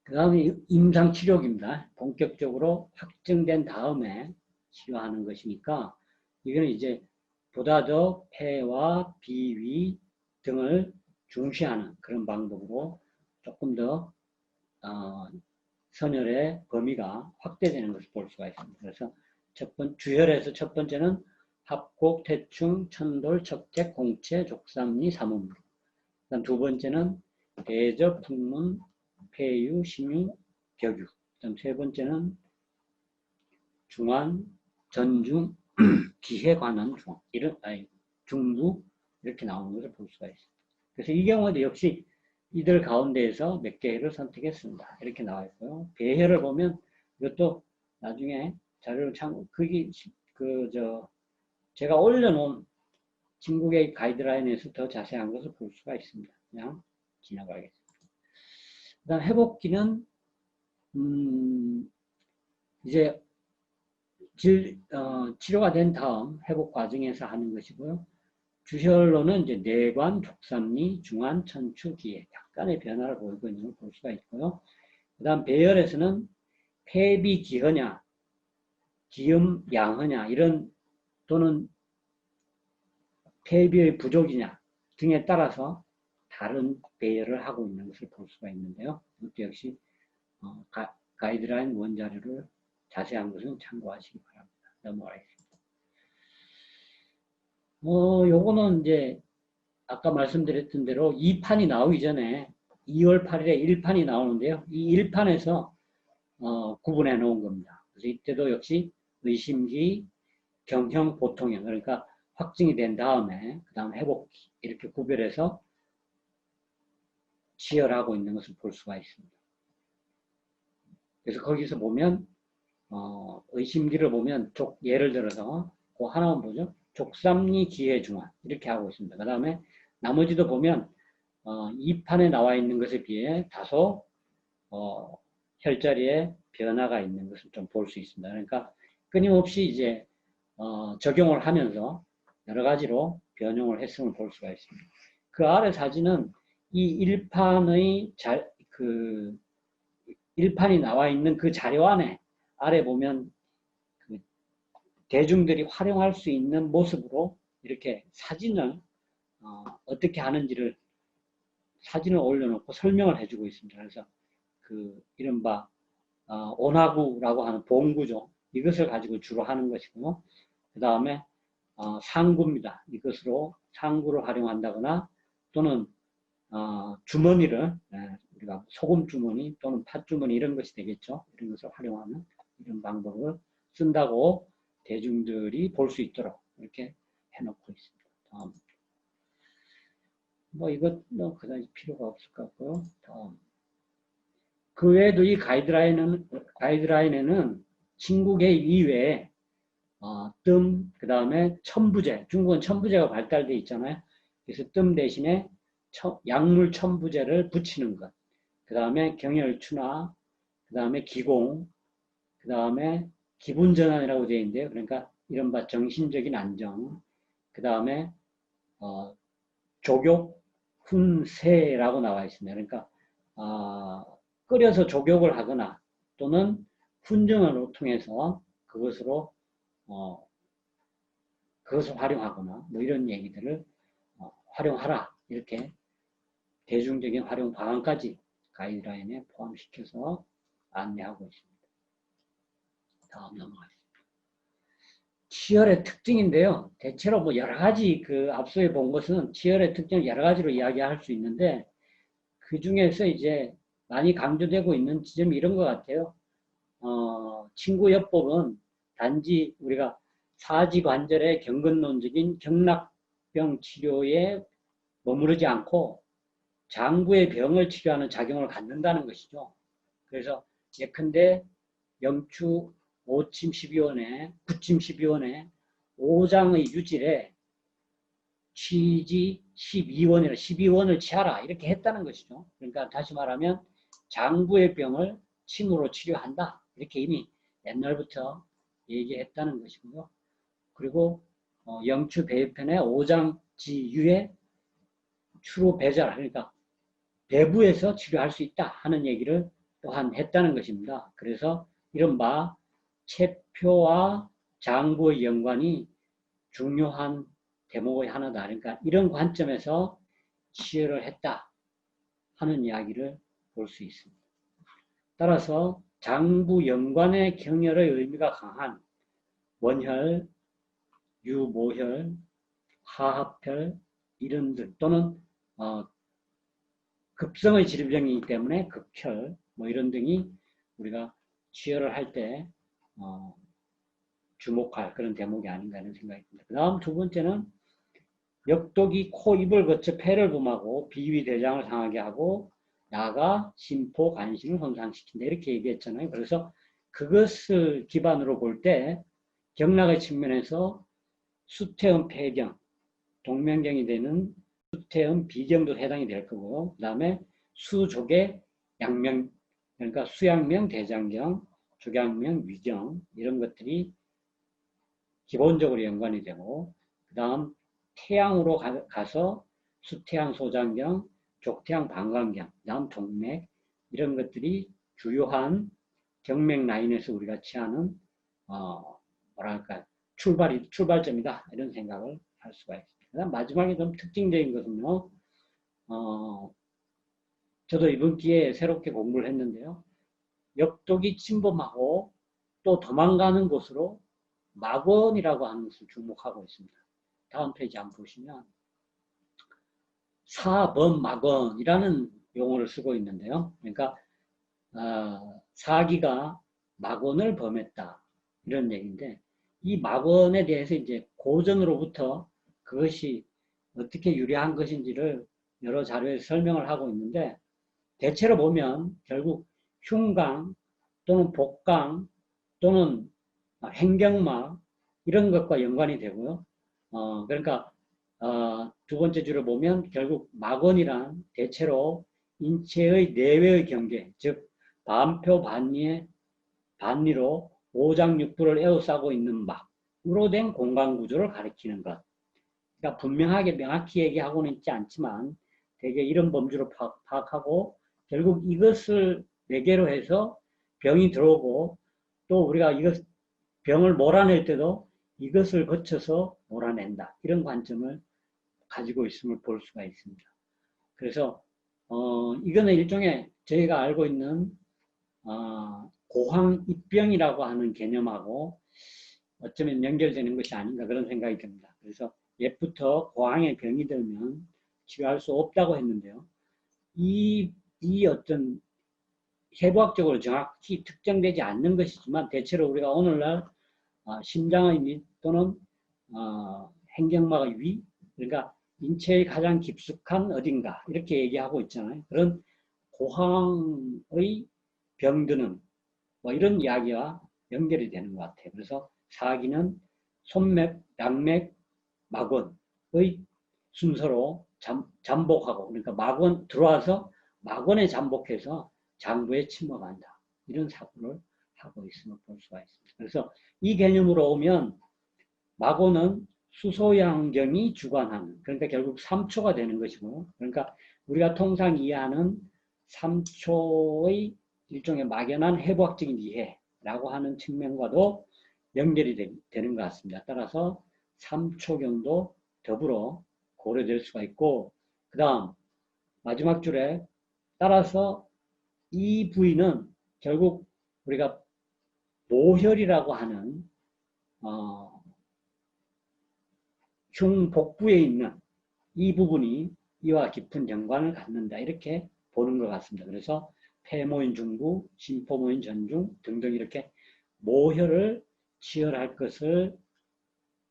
Speaker 2: 그 다음에 임상치료기입니다. 본격적으로 확정된 다음에 치료하는 것이니까 이거는 이제 보다 더 폐와 비위 등을 중시하는 그런 방법으로 조금 더 선혈의 범위가 확대되는 것을 볼 수가 있습니다. 그래서 주혈에서 첫 번째는 합곡, 태충, 천돌, 척택, 공채, 족삼리, 삼음루. 그다음 두 번째는 대접, 풍문, 폐유, 심유, 격유. 그다음 세 번째는 중환, 전중, 기해 관한 중부 이렇게 나오는 것을 볼 수가 있습니다. 그래서 이 경우에도 역시 이들 가운데에서 몇 개를 선택했습니다. 이렇게 나와 있고요. 배혈을 보면 이것도 나중에 자료를 제가 올려놓은 중국의 가이드라인에서 더 자세한 것을 볼 수가 있습니다. 그냥 지나가겠습니다. 그 다음 회복기는 이제 치료가 된 다음 회복 과정에서 하는 것이고요. 주혈로는 이제 내관, 족삼리, 중환, 천추, 기해 약간의 변화를 보이고 있는 걸 볼 수가 있고요. 그 다음 배혈에서는 폐비 기허냐, 기음 양허냐 이런 또는 폐비의 부족이냐 등에 따라서 다른 배열을 하고 있는 것을 볼 수가 있는데요. 이것도 역시 가이드라인 원자료를 자세한 것은 참고하시기 바랍니다. 넘어가겠습니다. 요거는 이제 아까 말씀드렸던 대로 2판이 나오기 전에 2월 8일에 1판이 나오는데요. 이 1판에서 구분해 놓은 겁니다. 그래서 이때도 역시 의심기, 경형, 보통형 그러니까 확증이 된 다음에 그 다음 회복기 이렇게 구별해서 치열하고 있는 것을 볼 수가 있습니다. 그래서 거기서 보면 의심기를 보면 예를 들어서 그 하나만 보죠. 족삼리 기해 중환 이렇게 하고 있습니다. 그 다음에 나머지도 보면 이 판에 나와 있는 것에 비해 다소 혈자리에 변화가 있는 것을 좀 볼 수 있습니다. 그러니까 끊임없이 이제 적용을 하면서 여러 가지로 변형을 했음을 볼 수가 있습니다. 그 아래 사진은 이 1판의 그 1판이 나와 있는 그 자료 안에 아래 보면 그 대중들이 활용할 수 있는 모습으로 이렇게 사진을 어떻게 하는지를 사진을 올려놓고 설명을 해주고 있습니다. 그래서 그 이른바 온화구라고 하는 봉구죠. 이것을 가지고 주로 하는 것이고요. 그 다음에 상구입니다. 이것으로 상구를 활용한다거나 또는 주머니를 우리가 소금 주머니 또는 팥 주머니 이런 것이 되겠죠. 이런 것을 활용하는 이런 방법을 쓴다고 대중들이 볼 수 있도록 이렇게 해놓고 있습니다. 다음. 뭐 이것도 그다지 필요가 없을 것 같고요. 다음. 그 외에도 이 가이드라인에는 친구계 이외에 뜸, 그 다음에 첨부제, 중국은 첨부제가 발달되어 있잖아요. 그래서 뜸 대신에 약물 첨부제를 붙이는 것, 그 다음에 경혈추나, 그 다음에 기공, 그 다음에 기분전환이라고 되어 있는데요. 그러니까 이른바 정신적인 안정, 그 다음에 족욕, 훈세라고 나와 있습니다. 그러니까 끓여서 족욕을 하거나 또는 훈증을 통해서 그것을 활용하거나 뭐 이런 얘기들을 활용하라 이렇게 대중적인 활용 방안까지 가이드라인에 포함시켜서 안내하고 있습니다. 다음 넘어가겠습니다. 치열의 특징인데요. 대체로 뭐 여러 가지 그 앞서에 본 것은 치열의 특징을 여러 가지로 이야기할 수 있는데 그 중에서 이제 많이 강조되고 있는 지점이 이런 것 같아요. 친구요법은 단지 우리가 사지관절의 경근론적인 경락병 치료에 머무르지 않고 장부의 병을 치료하는 작용을 갖는다는 것이죠. 그래서 예컨대 영추 5침 12원에 9침 12원에 5장의 유질에 취지 12원이라 12원을 취하라 이렇게 했다는 것이죠. 그러니까 다시 말하면 장부의 병을 침으로 치료한다 이렇게 이미 옛날부터 얘기했다는 것이고요. 그리고 영추 배편의 5장지유에 추로 배절 그러니까 배부에서 치료할 수 있다 하는 얘기를 또한 했다는 것입니다. 그래서 이른바 체표와 장부의 연관이 중요한 대목의 하나다. 그러니까 이런 관점에서 치료를 했다 하는 이야기를 볼 수 있습니다. 따라서 장부 연관의 경혈의 의미가 강한 원혈, 유모혈, 하합혈 이런 등 또는 급성의 질병이기 때문에 급혈 뭐 이런 등이 우리가 치료를 할 때 주목할 그런 대목이 아닌가 하는 생각이 듭니다. 그 다음 두 번째는 역독이 코, 입을 거쳐 폐를 범하고 비위, 대장을 상하게 하고 나아가 심포, 간신을 손상시킨다 이렇게 얘기했잖아요. 그래서 그것을 기반으로 볼 때 경락의 측면에서 수태음 폐경, 동명경이 되는 수태음 비경도 해당이 될 거고 그 다음에 수족의 양명, 그러니까 수양명, 대장경, 족양명, 위경 이런 것들이 기본적으로 연관이 되고 그 다음 태양으로 가서 수태양 소장경, 족태양 방광경, 그 다음 동맥 이런 것들이 주요한 경맥 라인에서 우리가 취하는 뭐랄까 출발점이다 이런 생각을 할 수가 있습니다. 그다음 마지막에 좀 특징적인 것은요. 저도 이번 기회에 새롭게 공부를 했는데요. 역독이 침범하고 또 도망가는 곳으로 막원이라고 하는 것을 주목하고 있습니다. 다음 페이지 한번 보시면 사범막원이라는 용어를 쓰고 있는데요. 그러니까 사기가 막원을 범했다 이런 얘기인데 이 막원에 대해서 이제 고전으로부터 그것이 어떻게 유래한 것인지를 여러 자료에서 설명을 하고 있는데 대체로 보면 결국 흉강 또는 복강 또는 횡경막 이런 것과 연관이 되고요. 그러니까 두 번째 줄을 보면 결국 막원이란 대체로 인체의 내외의 경계, 즉 반표 반리로 오장육부를 에워싸고 있는 막으로 된 공간 구조를 가리키는 것. 그러니까 분명하게 명확히 얘기하고는 있지 않지만 되게 이런 범주로 파악하고 결국 이것을 매개로 해서 병이 들어오고 또 우리가 이것 병을 몰아낼 때도 이것을 거쳐서 몰아낸다. 이런 관점을 가지고 있음을 볼 수가 있습니다. 그래서 이거는 일종의 저희가 알고 있는 고황입병이라고 하는 개념하고 어쩌면 연결되는 것이 아닌가 그런 생각이 듭니다. 그래서 옛부터 고황의 병이 들면 치료할 수 없다고 했는데요. 이 어떤 해부학적으로 정확히 특정되지 않는 것이지만 대체로 우리가 오늘날 심장의 밑 또는 행경막의 위, 그러니까 인체의 가장 깊숙한 어딘가 이렇게 얘기하고 있잖아요. 그런 고황의 병드는 뭐 이런 이야기와 연결이 되는 것 같아요. 그래서 사기는 손맥, 양맥, 막원의 순서로 잠복하고 그러니까 막원 들어와서 막원에 잠복해서 장부에 침범한다. 이런 사고를 하고 있음을 볼 수가 있습니다. 그래서 이 개념으로 오면 막원은 수소양경이 주관하는 그러니까 결국 3초가 되는 것이고 그러니까 우리가 통상 이해하는 3초의 일종의 막연한 해부학적인 이해라고 하는 측면과도 연결이 되는 것 같습니다. 따라서 3초경도 더불어 고려될 수가 있고 그 다음 마지막 줄에 따라서 이 부위는 결국 우리가 모혈이라고 하는 흉복부에 있는 이 부분이 이와 깊은 연관을 갖는다 이렇게 보는 것 같습니다. 그래서 폐모인 중부, 심포모인 전중 등등 이렇게 모혈을 치열할 것을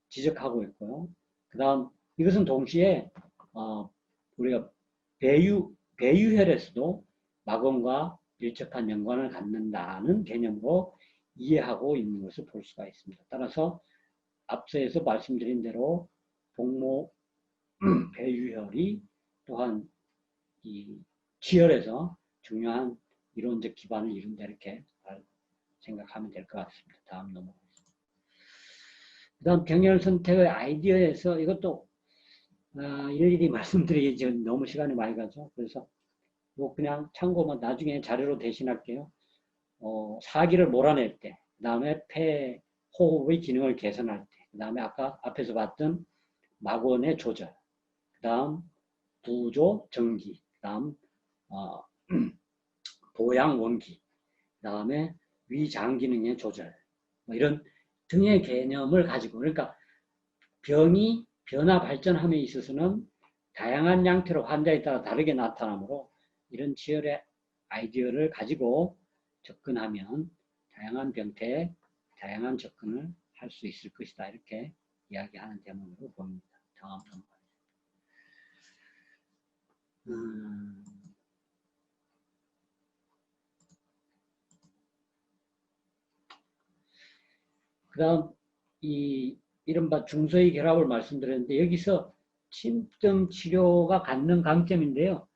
Speaker 2: 지적하고 있고요. 그 다음 이것은 동시에 우리가 배유혈에서도 막원과 밀접한 연관을 갖는다는 개념으로 이해하고 있는 것을 볼 수가 있습니다. 따라서 앞서에서 말씀드린 대로 복모 배유혈이 또한 이 치열에서 중요한 이론적 기반을 이룬다 이렇게 생각하면 될 것 같습니다. 다음 넘어가겠습니다. 그 다음 병렬 선택의 아이디어에서 이것도 일일이 말씀드리기 지금 너무 시간이 많이 가죠. 그래서 뭐 그냥 참고만 나중에 자료로 대신할게요. 사기를 몰아낼 때, 그 다음에 폐 호흡의 기능을 개선할 때, 그 다음에 아까 앞에서 봤던 막원의 조절, 그 다음 부조 정기, 그 다음 보양 원기, 그 다음에 위장 기능의 조절, 뭐 이런 등의 개념을 가지고 그러니까 병이 변화 발전함에 있어서는 다양한 양태로 환자에 따라 다르게 나타나므로 이런 치열의 아이디어를 가지고 접근하면 다양한 병태에 다양한 접근을 할 수 있을 것이다 이렇게 이야기하는 대목으로 봅니다. 다음 그 다음 이 이른바 중서의 결합을 말씀드렸는데 여기서 침점 치료가 갖는 강점인데요.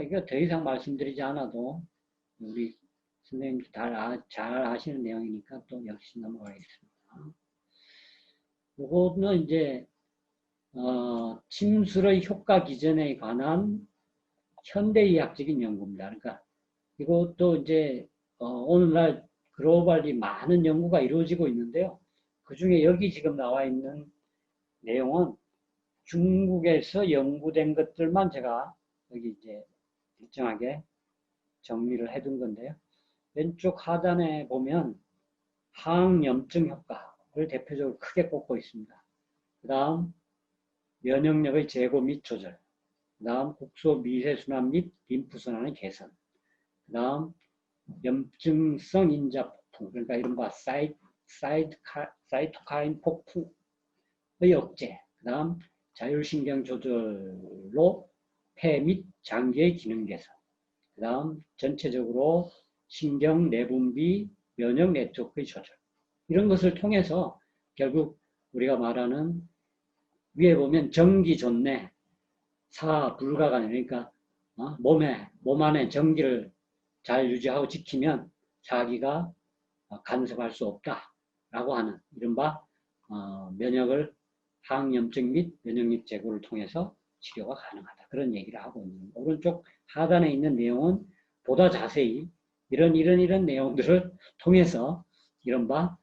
Speaker 2: 이거 더 이상 말씀드리지 않아도 우리 선생님도 잘 아시는 내용이니까 또 역시 넘어가겠습니다. 이거는 이제 침술의 효과 기전에 관한 현대의학적인 연구입니다. 그러니까 이것도 이제 오늘날 글로벌리 많은 연구가 이루어지고 있는데요. 그 중에 여기 지금 나와 있는 내용은 중국에서 연구된 것들만 제가 여기 이제 일정하게 정리를 해둔 건데요. 왼쪽 하단에 보면 항염증 효과를 대표적으로 크게 꼽고 있습니다. 그 다음 면역력의 제고 및 조절, 그 다음 국소 미세순환 및 림프순환의 개선, 그 다음 염증성 인자 폭풍, 그러니까 이른바 사이토카인 폭풍의 억제, 그 다음 자율신경 조절로 폐 및 장기의 기능 개선, 그 다음 전체적으로 신경 내분비 면역 네트워크의 조절 이런 것을 통해서 결국 우리가 말하는 위에 보면 정기 존내, 사 불가간, 그러니까 몸 안에 정기를 잘 유지하고 지키면 사기가 간섭할 수 없다라고 하는 이른바 면역을 항염증 및 면역력 제고를 통해서 치료가 가능하다. 그런 얘기를 하고 있는 오른쪽 하단에 있는 내용은 보다 자세히 이런 내용들을 통해서 이른바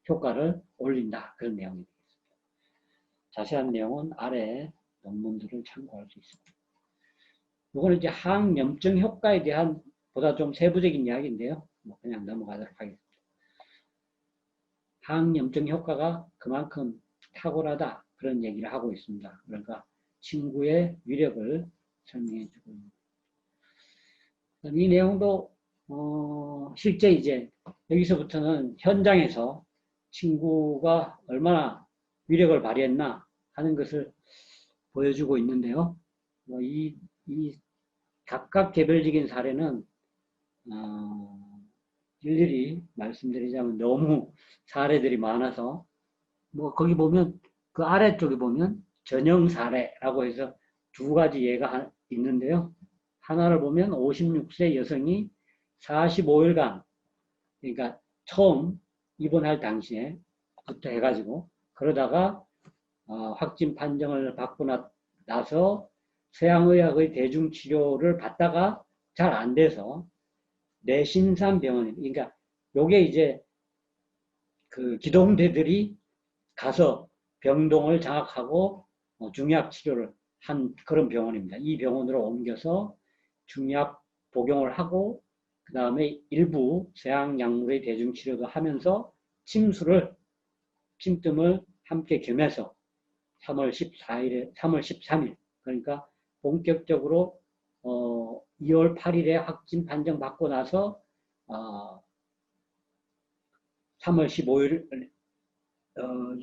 Speaker 2: 효과를 올린다. 그런 내용이 되겠습니다. 자세한 내용은 아래 논문들을 참고할 수 있습니다. 이거는 이제 항염증 효과에 대한 보다 좀 세부적인 이야기인데요. 그냥 넘어가도록 하겠습니다. 항염증 효과가 그만큼 탁월하다. 그런 얘기를 하고 있습니다. 그러니까 친구의 위력을 설명해 주고 있습니다. 이 내용도 실제 이제 여기서부터는 현장에서 친구가 얼마나 위력을 발휘했나 하는 것을 보여주고 있는데요. 이 각각 개별적인 사례는 일일이 말씀드리자면 너무 사례들이 많아서 거기 보면 그 아래쪽에 보면 전형 사례라고 해서 두 가지 예가 있는데요. 하나를 보면 56세 여성이 45일간 그러니까 처음 입원할 당시에부터 해가지고 그러다가 확진 판정을 받고 나서 서양의학의 대중치료를 받다가 잘 안 돼서 내신산병원, 그러니까 요게 이제 그 기동대들이 가서 병동을 장악하고 중약 치료를 한 그런 병원입니다. 이 병원으로 옮겨서 중약 복용을 하고 그 다음에 일부 서양 약물의 대중치료도 하면서 침뜸을 함께 겸해서 3월 13일 그러니까 본격적으로 2월 8일에 확진 판정 받고 나서 3월 15일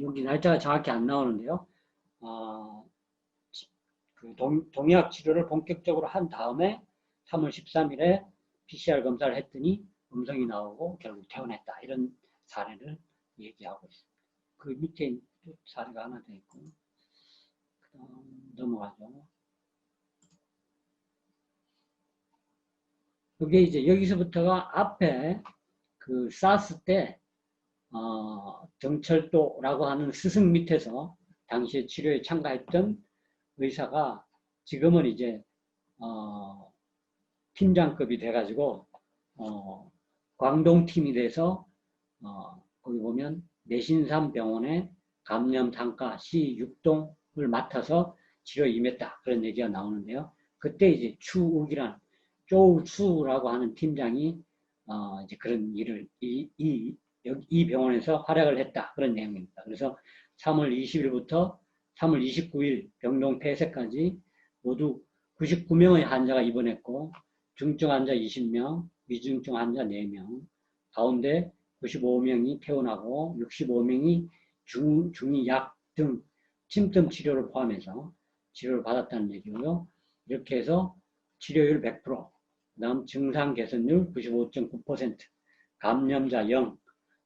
Speaker 2: 여기 날짜가 정확히 안 나오는데요. 그 동약 치료를 본격적으로 한 다음에 3월 13일에 PCR 검사를 했더니 음성이 나오고 결국 퇴원했다. 이런 사례를 얘기하고 있습니다. 그 밑에 사례가 하나 더 있고 넘어가죠. 이게 이제 여기서부터가 앞에 그 사스 때 정철도라고 하는 스승 밑에서 당시에 치료에 참가했던 의사가 지금은 이제 팀장급이 돼가지고 광동팀이 돼서 거기 보면 내신산병원의 감염상과 C6동을 맡아서 치료에 임했다. 그런 얘기가 나오는데요. 그때 이제 추욱이란 쪼우수라고 하는 팀장이 이제 그런 일을 이 병원에서 활약을 했다. 그런 내용입니다. 그래서 3월 20일부터 3월 29일 병동 폐쇄까지 모두 99명의 환자가 입원했고 중증 환자 20명, 위중증 환자 4명, 가운데 95명이 퇴원하고 65명이 중이약 등 침뜸 치료를 포함해서 치료를 받았다는 얘기고요. 이렇게 해서 치료율 100%, 그 다음 증상 개선율 95.9%, 감염자 0,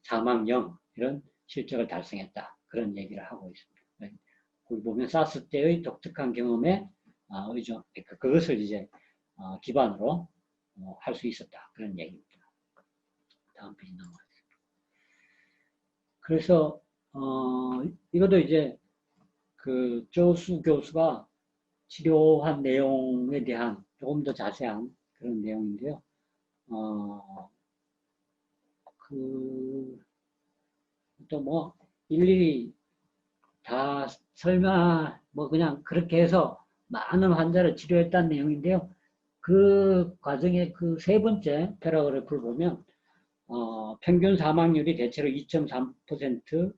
Speaker 2: 사망 0 이런 실적을 달성했다. 그런 얘기를 하고 있습니다. 거기 보면 사스 때의 독특한 경험에 의존, 그것을 이제 기반으로 할 수 있었다. 그런 얘기입니다. 다음 페이지 넘어가겠습니다. 그래서 이것도 이제 그 조수 교수가 치료한 내용에 대한 조금 더 자세한 그런 내용인데요. 또 뭐 일일이 다 설명 그냥 그렇게 해서 많은 환자를 치료했다는 내용인데요. 그 과정의 그 세 번째 패러그래프를 보면 평균 사망률이 대체로 2.3%,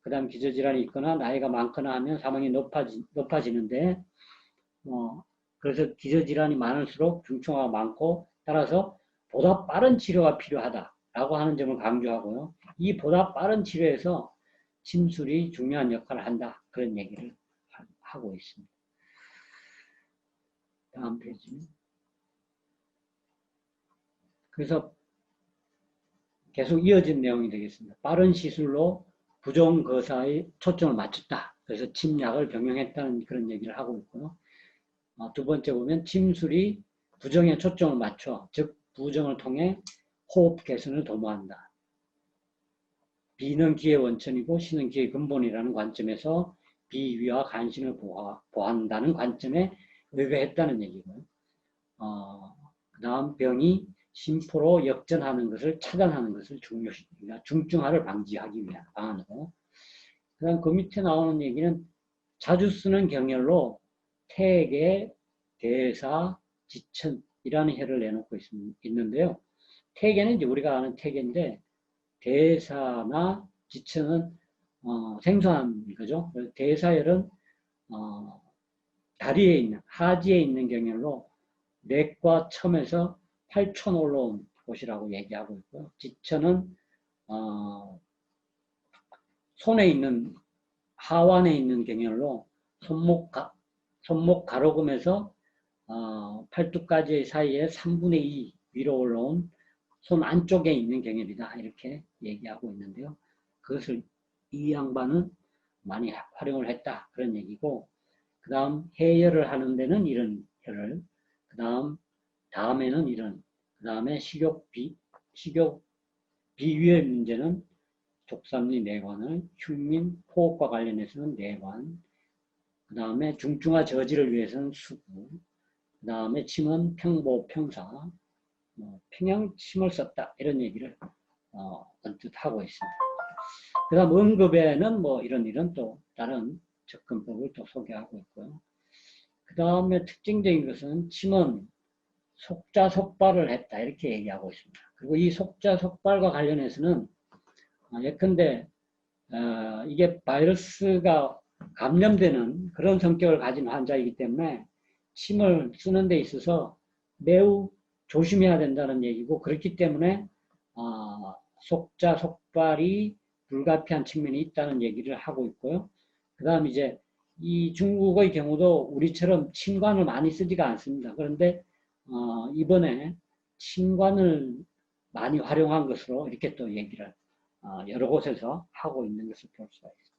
Speaker 2: 그 다음 기저질환이 있거나 나이가 많거나 하면 사망이 높아지는데, 그래서 기저질환이 많을수록 중증화가 많고, 따라서 보다 빠른 치료가 필요하다라고 하는 점을 강조하고요. 이 보다 빠른 치료에서 침술이 중요한 역할을 한다. 그런 얘기를 하고 있습니다. 다음 페이지. 그래서 계속 이어진 내용이 되겠습니다. 빠른 시술로 부종거사의 초점을 맞췄다. 그래서 침약을 병용했다는 그런 얘기를 하고 있고요. 두 번째 보면 침술이 부정에 초점을 맞춰, 즉 부정을 통해 호흡 개선을 도모한다. 비는 기의 원천이고 시는 기의 근본이라는 관점에서 비위와 간신을 보한다는 관점에 의거했다는 얘기고요. 그 다음 병이 심포로 역전하는 것을 차단하는 것을 중증화를 방지하기 위한 방안으로. 그 다음 그 밑에 나오는 얘기는 자주 쓰는 경열로 태계, 대사, 지천이라는 해를 내놓고 있는데요. 태계는 이제 우리가 아는 태계인데 대사나 지천은 생소한 거죠. 대사열은 다리에 있는 하지에 있는 경열로 맥과 첨에서 8천 올라온 곳이라고 얘기하고 있고요. 지천은 손에 있는 하완에 있는 경열로 손목 가로금에서 팔뚝까지 사이에 3분의 2 위로 올라온 손 안쪽에 있는 경열이다. 이렇게 얘기하고 있는데요. 그것을 이 양반은 많이 활용을 했다. 그런 얘기고, 그 다음 해열을 하는 데는 이런 혈을, 그 다음에는 이런, 그 다음에 식욕 비위의 문제는 족삼리 내관을, 흉민, 호흡과 관련해서는 내관, 그 다음에 중증화 저지를 위해서는 수구, 그 다음에 침은 평보, 평사, 평양침을 썼다. 이런 얘기를 언뜻 하고 있습니다. 그 다음 응급에는 뭐 이런 또 다른 접근법을 또 소개하고 있고요. 그 다음에 특징적인 것은 침은 속자속발을 했다. 이렇게 얘기하고 있습니다. 그리고 이 속자속발과 관련해서는 예컨대 이게 바이러스가 감염되는 그런 성격을 가진 환자이기 때문에 침을 쓰는 데 있어서 매우 조심해야 된다는 얘기고, 그렇기 때문에 속자, 속발이 불가피한 측면이 있다는 얘기를 하고 있고요. 그 다음 이제 이 중국의 경우도 우리처럼 침관을 많이 쓰지가 않습니다. 그런데 이번에 침관을 많이 활용한 것으로 이렇게 또 얘기를 여러 곳에서 하고 있는 것을 볼 수가 있습니다.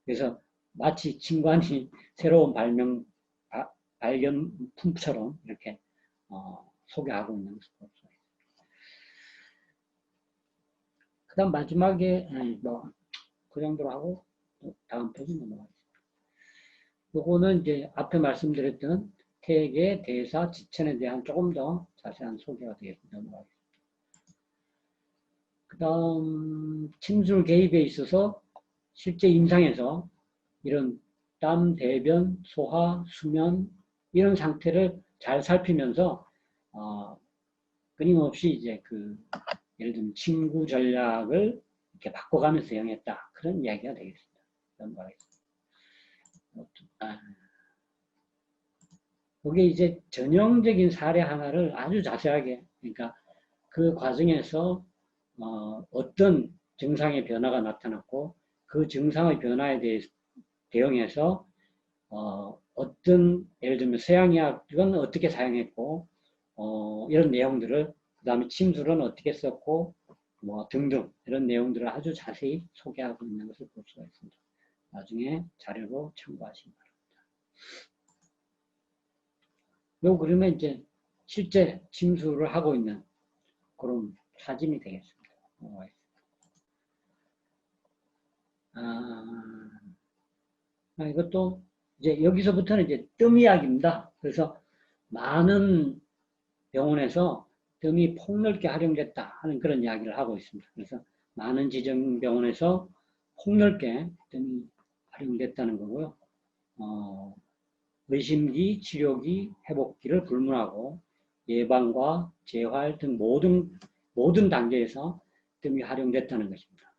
Speaker 2: 그래서 마치 침관이 새로운 발견품처럼 이렇게 소개하고 있는 것을 볼 수가 있습니다. 그 다음 마지막에 그 정도로 하고 다음 페이지 넘어가겠습니다. 요거는 이제 앞에 말씀드렸던 태계, 대사, 지천에 대한 조금 더 자세한 소개가 되겠습니다. 넘어가겠습니다. 그 다음 침술 개입에 있어서 실제 임상에서 이런 땀, 대변, 소화, 수면 이런 상태를 잘 살피면서 끊임없이 이제 예를 들면 침구 전략을 이렇게 바꿔가면서 행했다. 그런 이야기가 되겠습니다. 넘어가겠습니다. 그게 이제 전형적인 사례 하나를 아주 자세하게, 그러니까 그 과정에서 어떤 증상의 변화가 나타났고 그 증상의 변화에 대응해서 어떤 예를 들면 서양의학은 어떻게 사용했고 이런 내용들을, 그 다음에 침술은 어떻게 썼고 뭐 등등 이런 내용들을 아주 자세히 소개하고 있는 것을 볼 수가 있습니다. 나중에 자료로 참고하시기 바랍니다. 그러면 이제 실제 침술을 하고 있는 그런 사진이 되겠습니다. 이것도 이제 여기서부터는 이제 뜸 이야기입니다. 그래서 많은 병원에서 뜸이 폭넓게 활용됐다 하는 그런 이야기를 하고 있습니다. 그래서 많은 지정병원에서 폭넓게 뜸이 활용됐다는 거고요. 의심기, 치료기, 회복기를 불문하고 예방과 재활 등 모든 단계에서 뜸이 활용됐다는 것입니다.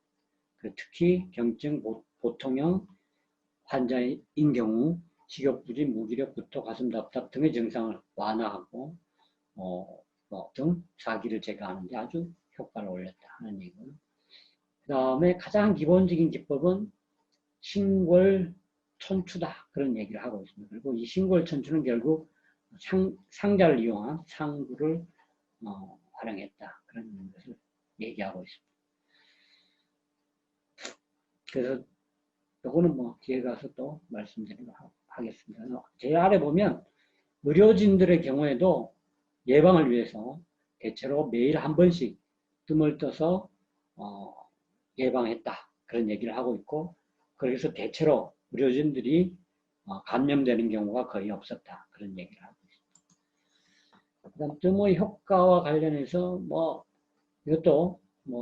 Speaker 2: 특히 경증 보통형 환자인 경우 식욕부진, 무기력, 구토, 가슴 답답 등의 증상을 완화하고 등 사기를 제거하는 데 아주 효과를 올렸다 하는 얘기고요. 그 다음에 가장 기본적인 기법은 신골천추다 그런 얘기를 하고 있습니다. 그리고 이 신골천추는 결국 상자를 이용한 상구를 활용했다 그런 것을 얘기하고 있습니다. 그래서 요거는 뭐 뒤에 가서 또 말씀드리도록 하겠습니다. 제 아래 보면 의료진들의 경우에도 예방을 위해서 대체로 매일 한 번씩 뜸을 떠서 예방했다. 그런 얘기를 하고 있고, 그래서 대체로 의료진들이 감염되는 경우가 거의 없었다. 그런 얘기를 하고 있습니다. 그다음 뜸의 효과와 관련해서 이것도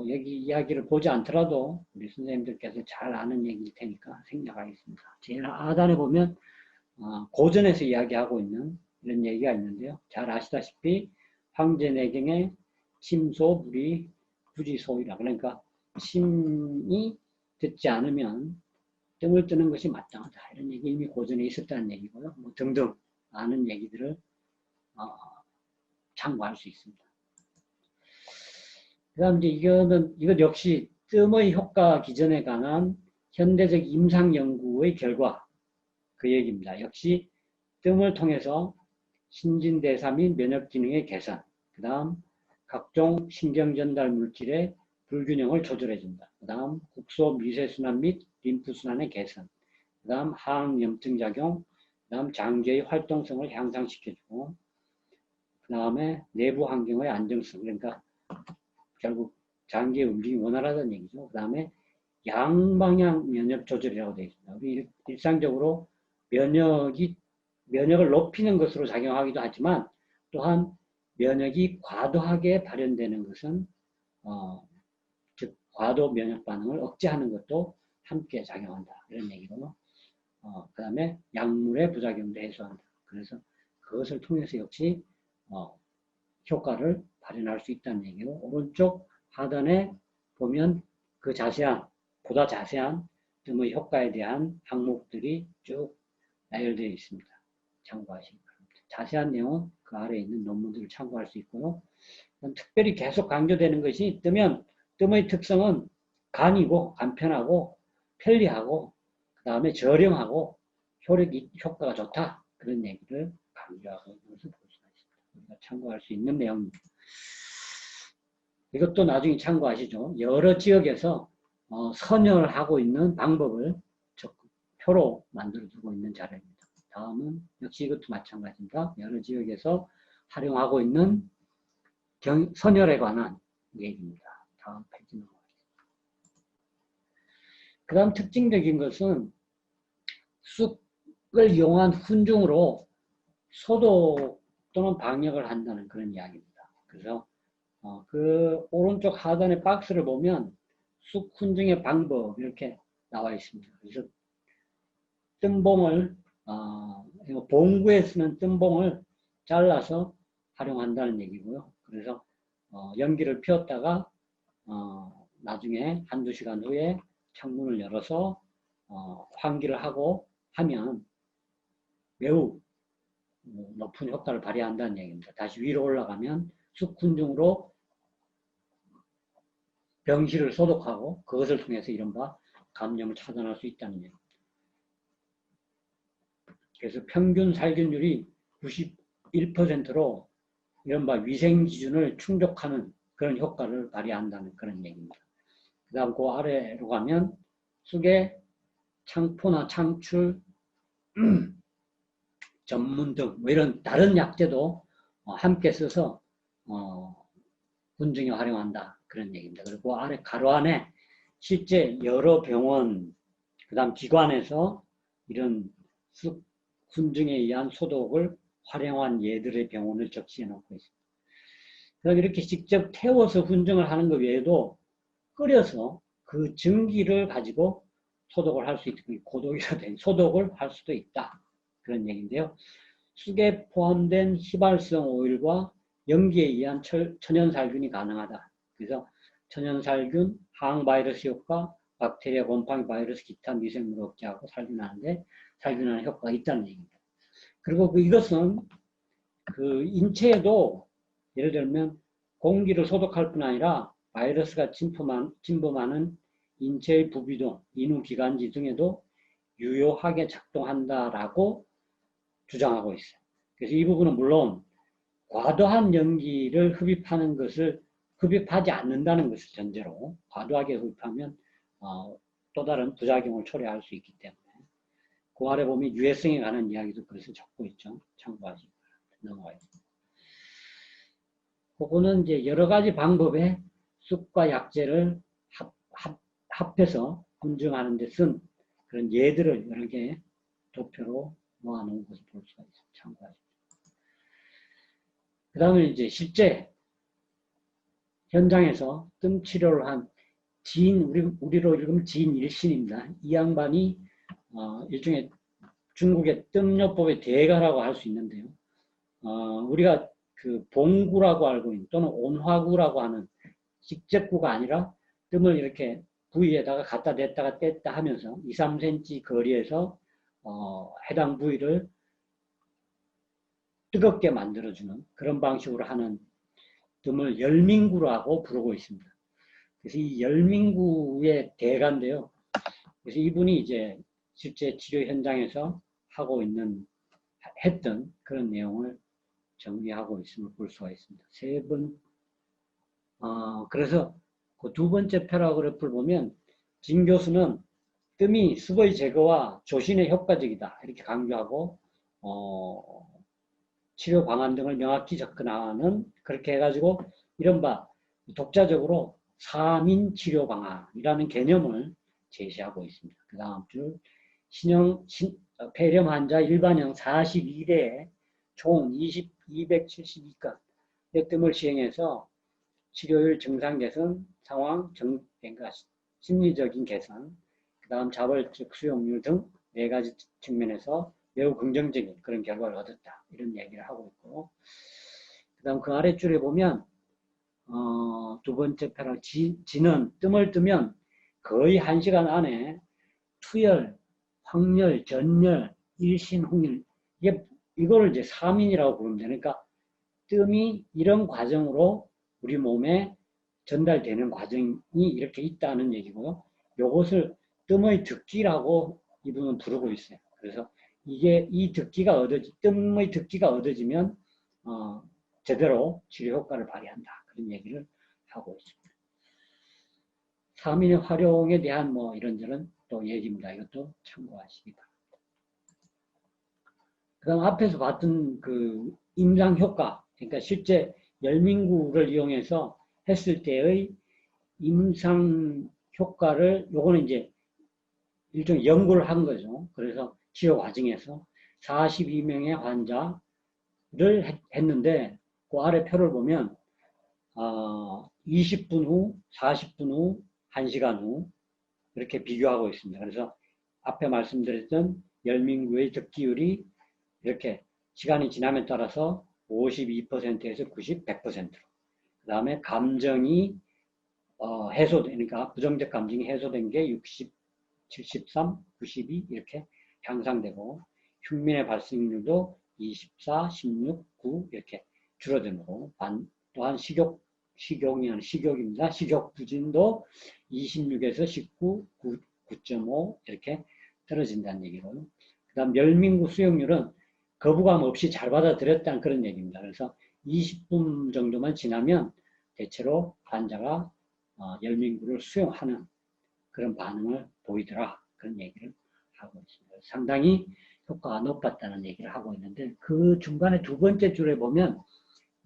Speaker 2: 여기 이야기를 보지 않더라도 우리 선생님들께서 잘 아는 얘기일 테니까 생략하겠습니다. 제일 하단에 보면 고전에서 이야기하고 있는 이런 얘기가 있는데요. 잘 아시다시피 황제내경의 침소, 무리, 부지소이라. 그러니까 침이 듣지 않으면 뜸을 뜨는 것이 마땅하다. 이런 얘기 이미 고전에 있었다는 얘기고요. 등등 아는 얘기들을 참고할 수 있습니다. 그 다음 이것 역시 뜸의 효과 기전에 관한 현대적 임상 연구의 결과, 그 얘기입니다. 역시 뜸을 통해서 신진대사 및 면역 기능의 개선, 그 다음 각종 신경전달 물질의 불균형을 조절해준다. 그 다음 국소 미세순환 및 림프순환의 개선, 그 다음 항염증 작용, 그 다음 장기의 활동성을 향상시켜주고, 그 다음에 내부 환경의 안정성, 그러니까 결국 장기의 움직임이 원활하다는 얘기죠. 그 다음에 양방향 면역 조절이라고 되어 있습니다. 우리 일상적으로 면역을 높이는 것으로 작용하기도 하지만 또한 면역이 과도하게 발현되는 것은 즉 과도 면역 반응을 억제하는 것도 함께 작용한다. 이런 얘기로 그 다음에 약물의 부작용도 해소한다. 그래서 그것을 통해서 역시 효과를 발현할 수 있다는 얘기로 오른쪽 하단에 보면 그 보다 자세한 뜸의 효과에 대한 항목들이 쭉 나열되어 있습니다. 참고하시기 바랍니다. 자세한 내용은 그 아래에 있는 논문들을 참고할 수 있고요. 특별히 계속 강조되는 것이 뜸의 특성은 간편하고 편리하고 그 다음에 저렴하고 효과가 좋다. 그런 얘기를 강조하고 있는 것을 볼 수가 있습니다. 우리가 참고할 수 있는 내용입니다. 이것도 나중에 참고하시죠. 여러 지역에서 선혈을 하고 있는 방법을 표로 만들어 두고 있는 자료입니다. 다음은 역시 이것도 마찬가지입니다. 여러 지역에서 활용하고 있는 선혈에 관한 얘기입니다. 다음 페이지 넘어가겠습니다. 그 다음 특징적인 것은 쑥을 이용한 훈증으로 소독 또는 방역을 한다는 그런 이야기입니다. 그래서 그 오른쪽 하단의 박스를 보면 쑥 훈증의 방법 이렇게 나와 있습니다. 그래서 뜸봉을 봉구에 쓰는 뜸봉을 잘라서 활용한다는 얘기고요. 그래서 연기를 피웠다가 나중에 한두 시간 후에 창문을 열어서 환기를 하고 하면 매우 높은 효과를 발휘한다는 얘기입니다. 다시 위로 올라가면 쑥훈증으로 병실을 소독하고 그것을 통해서 이른바 감염을 차단할 수 있다는 얘기입니다. 그래서 평균 살균율이 91%로 이른바 위생 기준을 충족하는 그런 효과를 발휘한다는 그런 얘기입니다. 그 다음 그 아래로 가면 쑥의 창포나 창출 전문 등 이런 다른 약재도 함께 써서 훈증에 활용한다. 그런 얘기입니다. 그리고 아래 가로 안에 실제 여러 병원, 그 다음 기관에서 이런 쑥 훈증에 의한 소독을 활용한 예들의 병원을 적시해 놓고 있습니다. 그럼 이렇게 직접 태워서 훈증을 하는 것 외에도 끓여서 그 증기를 가지고 소독을 할 수 있다. 고독이라든 소독을 할 수도 있다. 그런 얘기인데요. 쑥에 포함된 휘발성 오일과 연기에 의한 천연살균이 가능하다. 그래서 천연살균, 항바이러스 효과, 박테리아, 곰팡이, 바이러스, 기타 미생물을 억제하고 살균하는 효과가 있다는 얘기입니다. 그리고 이것은 그 인체에도 예를 들면 공기를 소독할 뿐 아니라 바이러스가 침범하는 인체의 부비동, 인후기관지 등에도 유효하게 작동한다라고 주장하고 있어요. 그래서 이 부분은 물론 과도한 연기를 흡입하지 않는다는 것을 전제로 과도하게 흡입하면 또 다른 부작용을 초래할 수 있기 때문에 그 아래 보면 유해성에 관한 이야기도 그래서 적고 있죠. 참고하시기 바랍니다. 넘어가요. 그거는 이제 여러 가지 방법의 쑥과 약재를 합해서 분증하는 데 쓴 그런 예들을 여러 개 도표로 모아놓은 것을 볼 수가 있습니다. 참고하십시오. 그 다음에 이제 실제 현장에서 뜸 치료를 한 지인, 우리로 읽으면 지인 일신입니다. 이 양반이 일종의 중국의 뜸요법의 대가라고 할 수 있는데요. 우리가 그 봉구라고 알고 있는 또는 온화구라고 하는 직접구가 아니라 뜸을 이렇게 부위에다가 갖다 댔다가 뗐다 하면서 2, 3cm 거리에서 해당 부위를 뜨겁게 만들어주는 그런 방식으로 하는 뜸을 열민구라고 부르고 있습니다. 그래서 이 열민구의 대가인데요. 그래서 이분이 이제 실제 치료 현장에서 했던 그런 내용을 정리하고 있음을 볼 수가 있습니다. 그래서 그 두 번째 패러그래프를 보면 진 교수는 뜸이 습의 제거와 조신에 효과적이다 이렇게 강조하고 치료 방안 등을 명확히 접근하는 그렇게 해가지고 이른바 독자적으로 3인 치료 방안이라는 개념을 제시하고 있습니다. 그 다음 줄 폐렴 환자 일반형 42대에 총 272건 뜸을 시행해서 치료율 증상 개선, 상황 그러니까 심리적인 개선, 그 다음 자발적 수용률 등 4가지 측면에서 매우 긍정적인 그런 결과를 얻었다. 이런 얘기를 하고 있고, 그 다음 그 아랫줄에 보면 두 번째 패러 지는 뜸을 뜨면 거의 1시간 안에 투열, 황열, 전열, 일신, 홍일 이거를 이제 3인이라고 부르면 되니까 뜸이 이런 과정으로 우리 몸에 전달되는 과정이 이렇게 있다는 얘기고요. 이것을 뜸의 듣기라고 이분은 부르고 있어요. 그래서 이 뜸의 듣기가 얻어지면 제대로 치료 효과를 발휘한다. 그런 얘기를 하고 있습니다. 3인의 활용에 대한 이런저런 또 얘기입니다. 이것도 참고하시기 바랍니다. 그 다음 앞에서 봤던 그 임상 효과, 그러니까 실제 열민구를 이용해서 했을 때의 임상 효과를 요거는 이제 일종의 연구를 한 거죠. 그래서 치료 과정에서 42명의 환자를 했는데 그 아래 표를 보면 20분 후, 40분 후, 1시간 후 이렇게 비교하고 있습니다. 그래서 앞에 말씀드렸던 열민구의 듣기율이 이렇게 시간이 지남에 따라서 52%에서 90, 100%로 그 다음에 감정이 해소되니까 부정적 감정이 해소된 게 60, 73, 92 이렇게 향상되고 흉민의 발생률도 24, 16, 9 이렇게 줄어들고 또한 식욕입니다. 식욕 부진도 26에서 19, 9.5 이렇게 떨어진다는 얘기고요. 그 다음 열민구 수용률은 거부감 없이 잘 받아들였다는 그런 얘기입니다. 그래서 20분 정도만 지나면 대체로 환자가 열민구를 수용하는 그런 반응을 보이더라. 그런 얘기를 하고 있습니다. 상당히 효과가 높았다는 얘기를 하고 있는데 그 중간에 두 번째 줄에 보면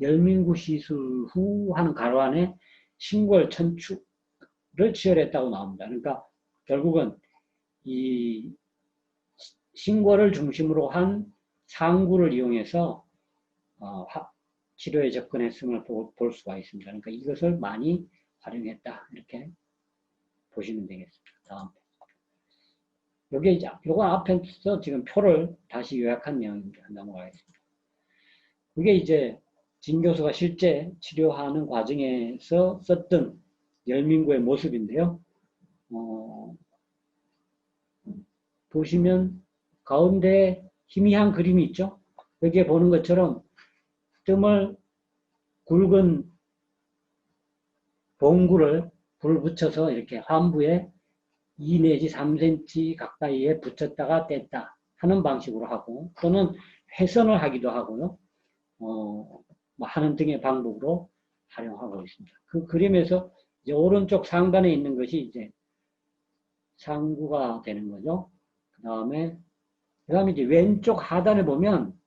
Speaker 2: 열민구 시술 후 하는 가로 안에 신골 천축을 치열했다고 나옵니다. 그러니까 결국은 이 신골을 중심으로 한 상구를 이용해서 치료에 접근했음을 볼 수가 있습니다. 그러니까 이것을 많이 활용했다. 이렇게 보시면 되겠습니다. 다음. 요건 앞에서 지금 표를 다시 요약한 내용입니다. 넘어가겠습니다. 이게 이제 진 교수가 실제 치료하는 과정에서 썼던 열민구의 모습인데요. 보시면 가운데 희미한 그림이 있죠. 여기에 보는 것처럼 뜸을 굵은 봉구를 불 붙여서 이렇게 환부에 2 내지 3cm 가까이에 붙였다가 뗐다 하는 방식으로 하고 또는 회선을 하기도 하고요. 하는 등의 방법으로 활용하고 있습니다. 그 그림에서 이제 오른쪽 상단에 있는 것이 이제 상구가 되는 거죠. 그 다음에 이제 왼쪽 하단에 보면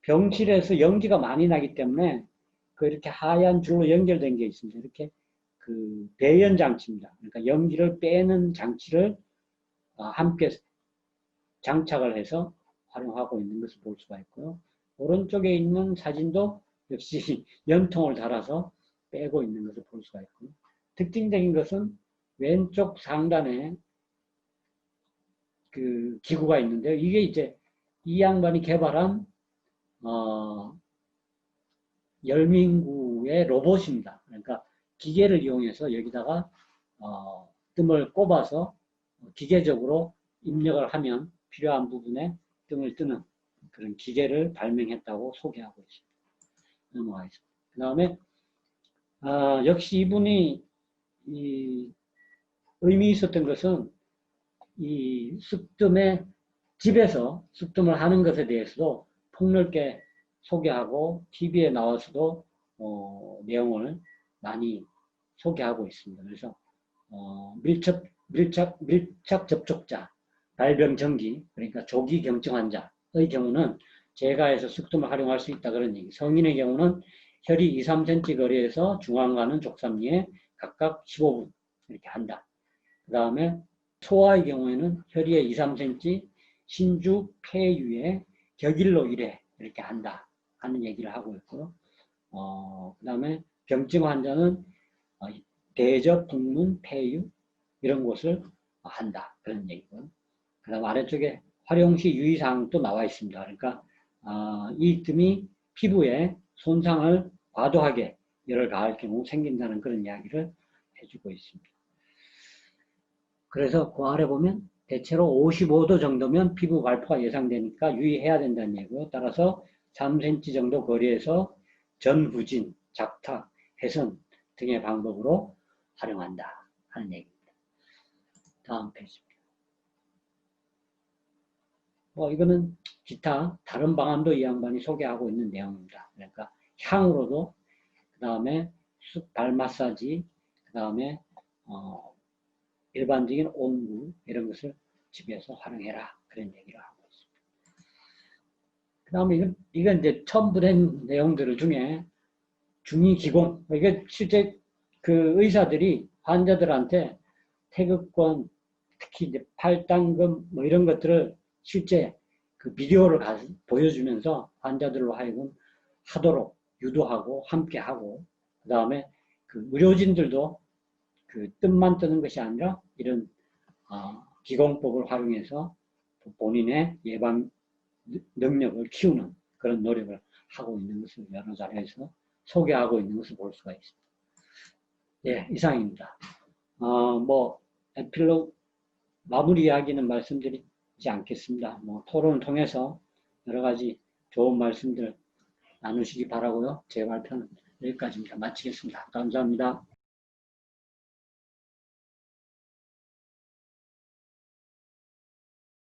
Speaker 2: 병실에서 연기가 많이 나기 때문에 그 이렇게 하얀 줄로 연결된 게 있습니다. 이렇게 그 배연 장치입니다. 그러니까 연기를 빼는 장치를 함께 장착을 해서 활용하고 있는 것을 볼 수가 있고요. 오른쪽에 있는 사진도 역시 연통을 달아서 빼고 있는 것을 볼 수가 있고요. 특징적인 것은 왼쪽 상단에 그 기구가 있는데요. 이게 이제 이 양반이 개발한 열민구의 로봇입니다. 그러니까 기계를 이용해서 여기다가 뜸을 꼽아서 기계적으로 입력을 하면 필요한 부분에 뜸을 뜨는 그런 기계를 발명했다고 소개하고 있습니다. 넘어가겠습니다. 그 다음에 역시 이분이 의미 있었던 것은 이 쑥뜸에 집에서 쑥뜸을 하는 것에 대해서도 폭넓게 소개하고 TV에 나와서도 내용을 많이 소개하고 있습니다. 그래서 밀착 접촉자, 발병 정기, 그러니까 조기 경증 환자의 경우는 제가에서 쑥뜸을 활용할 수 있다 그런 얘기. 성인의 경우는 혈이 2, 3cm 거리에서 중앙과는 족삼리에 각각 15분 이렇게 한다. 그 다음에 소아의 경우에는 혈의의 2, 3cm, 신주, 폐유에 격일로 1회 이렇게 한다 하는 얘기를 하고 있고요. 그 다음에 병증 환자는 대접, 북문, 폐유 이런 것을 한다 그런 얘기고요. 그 다음 아래쪽에 활용시 유의사항도 나와 있습니다. 그러니까 이 뜸이 피부에 손상을 과도하게 열을 가할 경우 생긴다는 그런 이야기를 해주고 있습니다. 그래서 그 아래 보면 대체로 55도 정도면 피부 발포가 예상되니까 유의해야 된다는 얘기고, 따라서 3cm 정도 거리에서 전후진, 작탁, 해선 등의 방법으로 활용한다 하는 얘기입니다. 다음 페이지입니다. 이거는 기타 다른 방안도 이 양반이 소개하고 있는 내용입니다. 그러니까 향으로도, 그 다음에 발 마사지, 그 다음에 일반적인 온구 이런 것을 집에서 활용해라 그런 얘기를 하고 있습니다. 그 다음에 이건 이제 첨부된 내용들 중에 중이기공, 이게 실제 그 의사들이 환자들한테 태극권, 특히 이제 팔당금 뭐 이런 것들을 실제 그 비디오를 보여주면서 환자들로 하여금 하도록 유도하고 함께하고, 그 다음에 그 의료진들도 그 뜸만 뜨는 것이 아니라 이런 기공법을 활용해서 본인의 예방 능력을 키우는 그런 노력을 하고 있는 것을 여러 자리에서 소개하고 있는 것을 볼 수가 있습니다. 예, 이상입니다. 에필로그 마무리 이야기는 말씀드리지 않겠습니다. 토론을 통해서 여러 가지 좋은 말씀들 나누시기 바라고요. 제 발표는 여기까지입니다. 마치겠습니다. 감사합니다.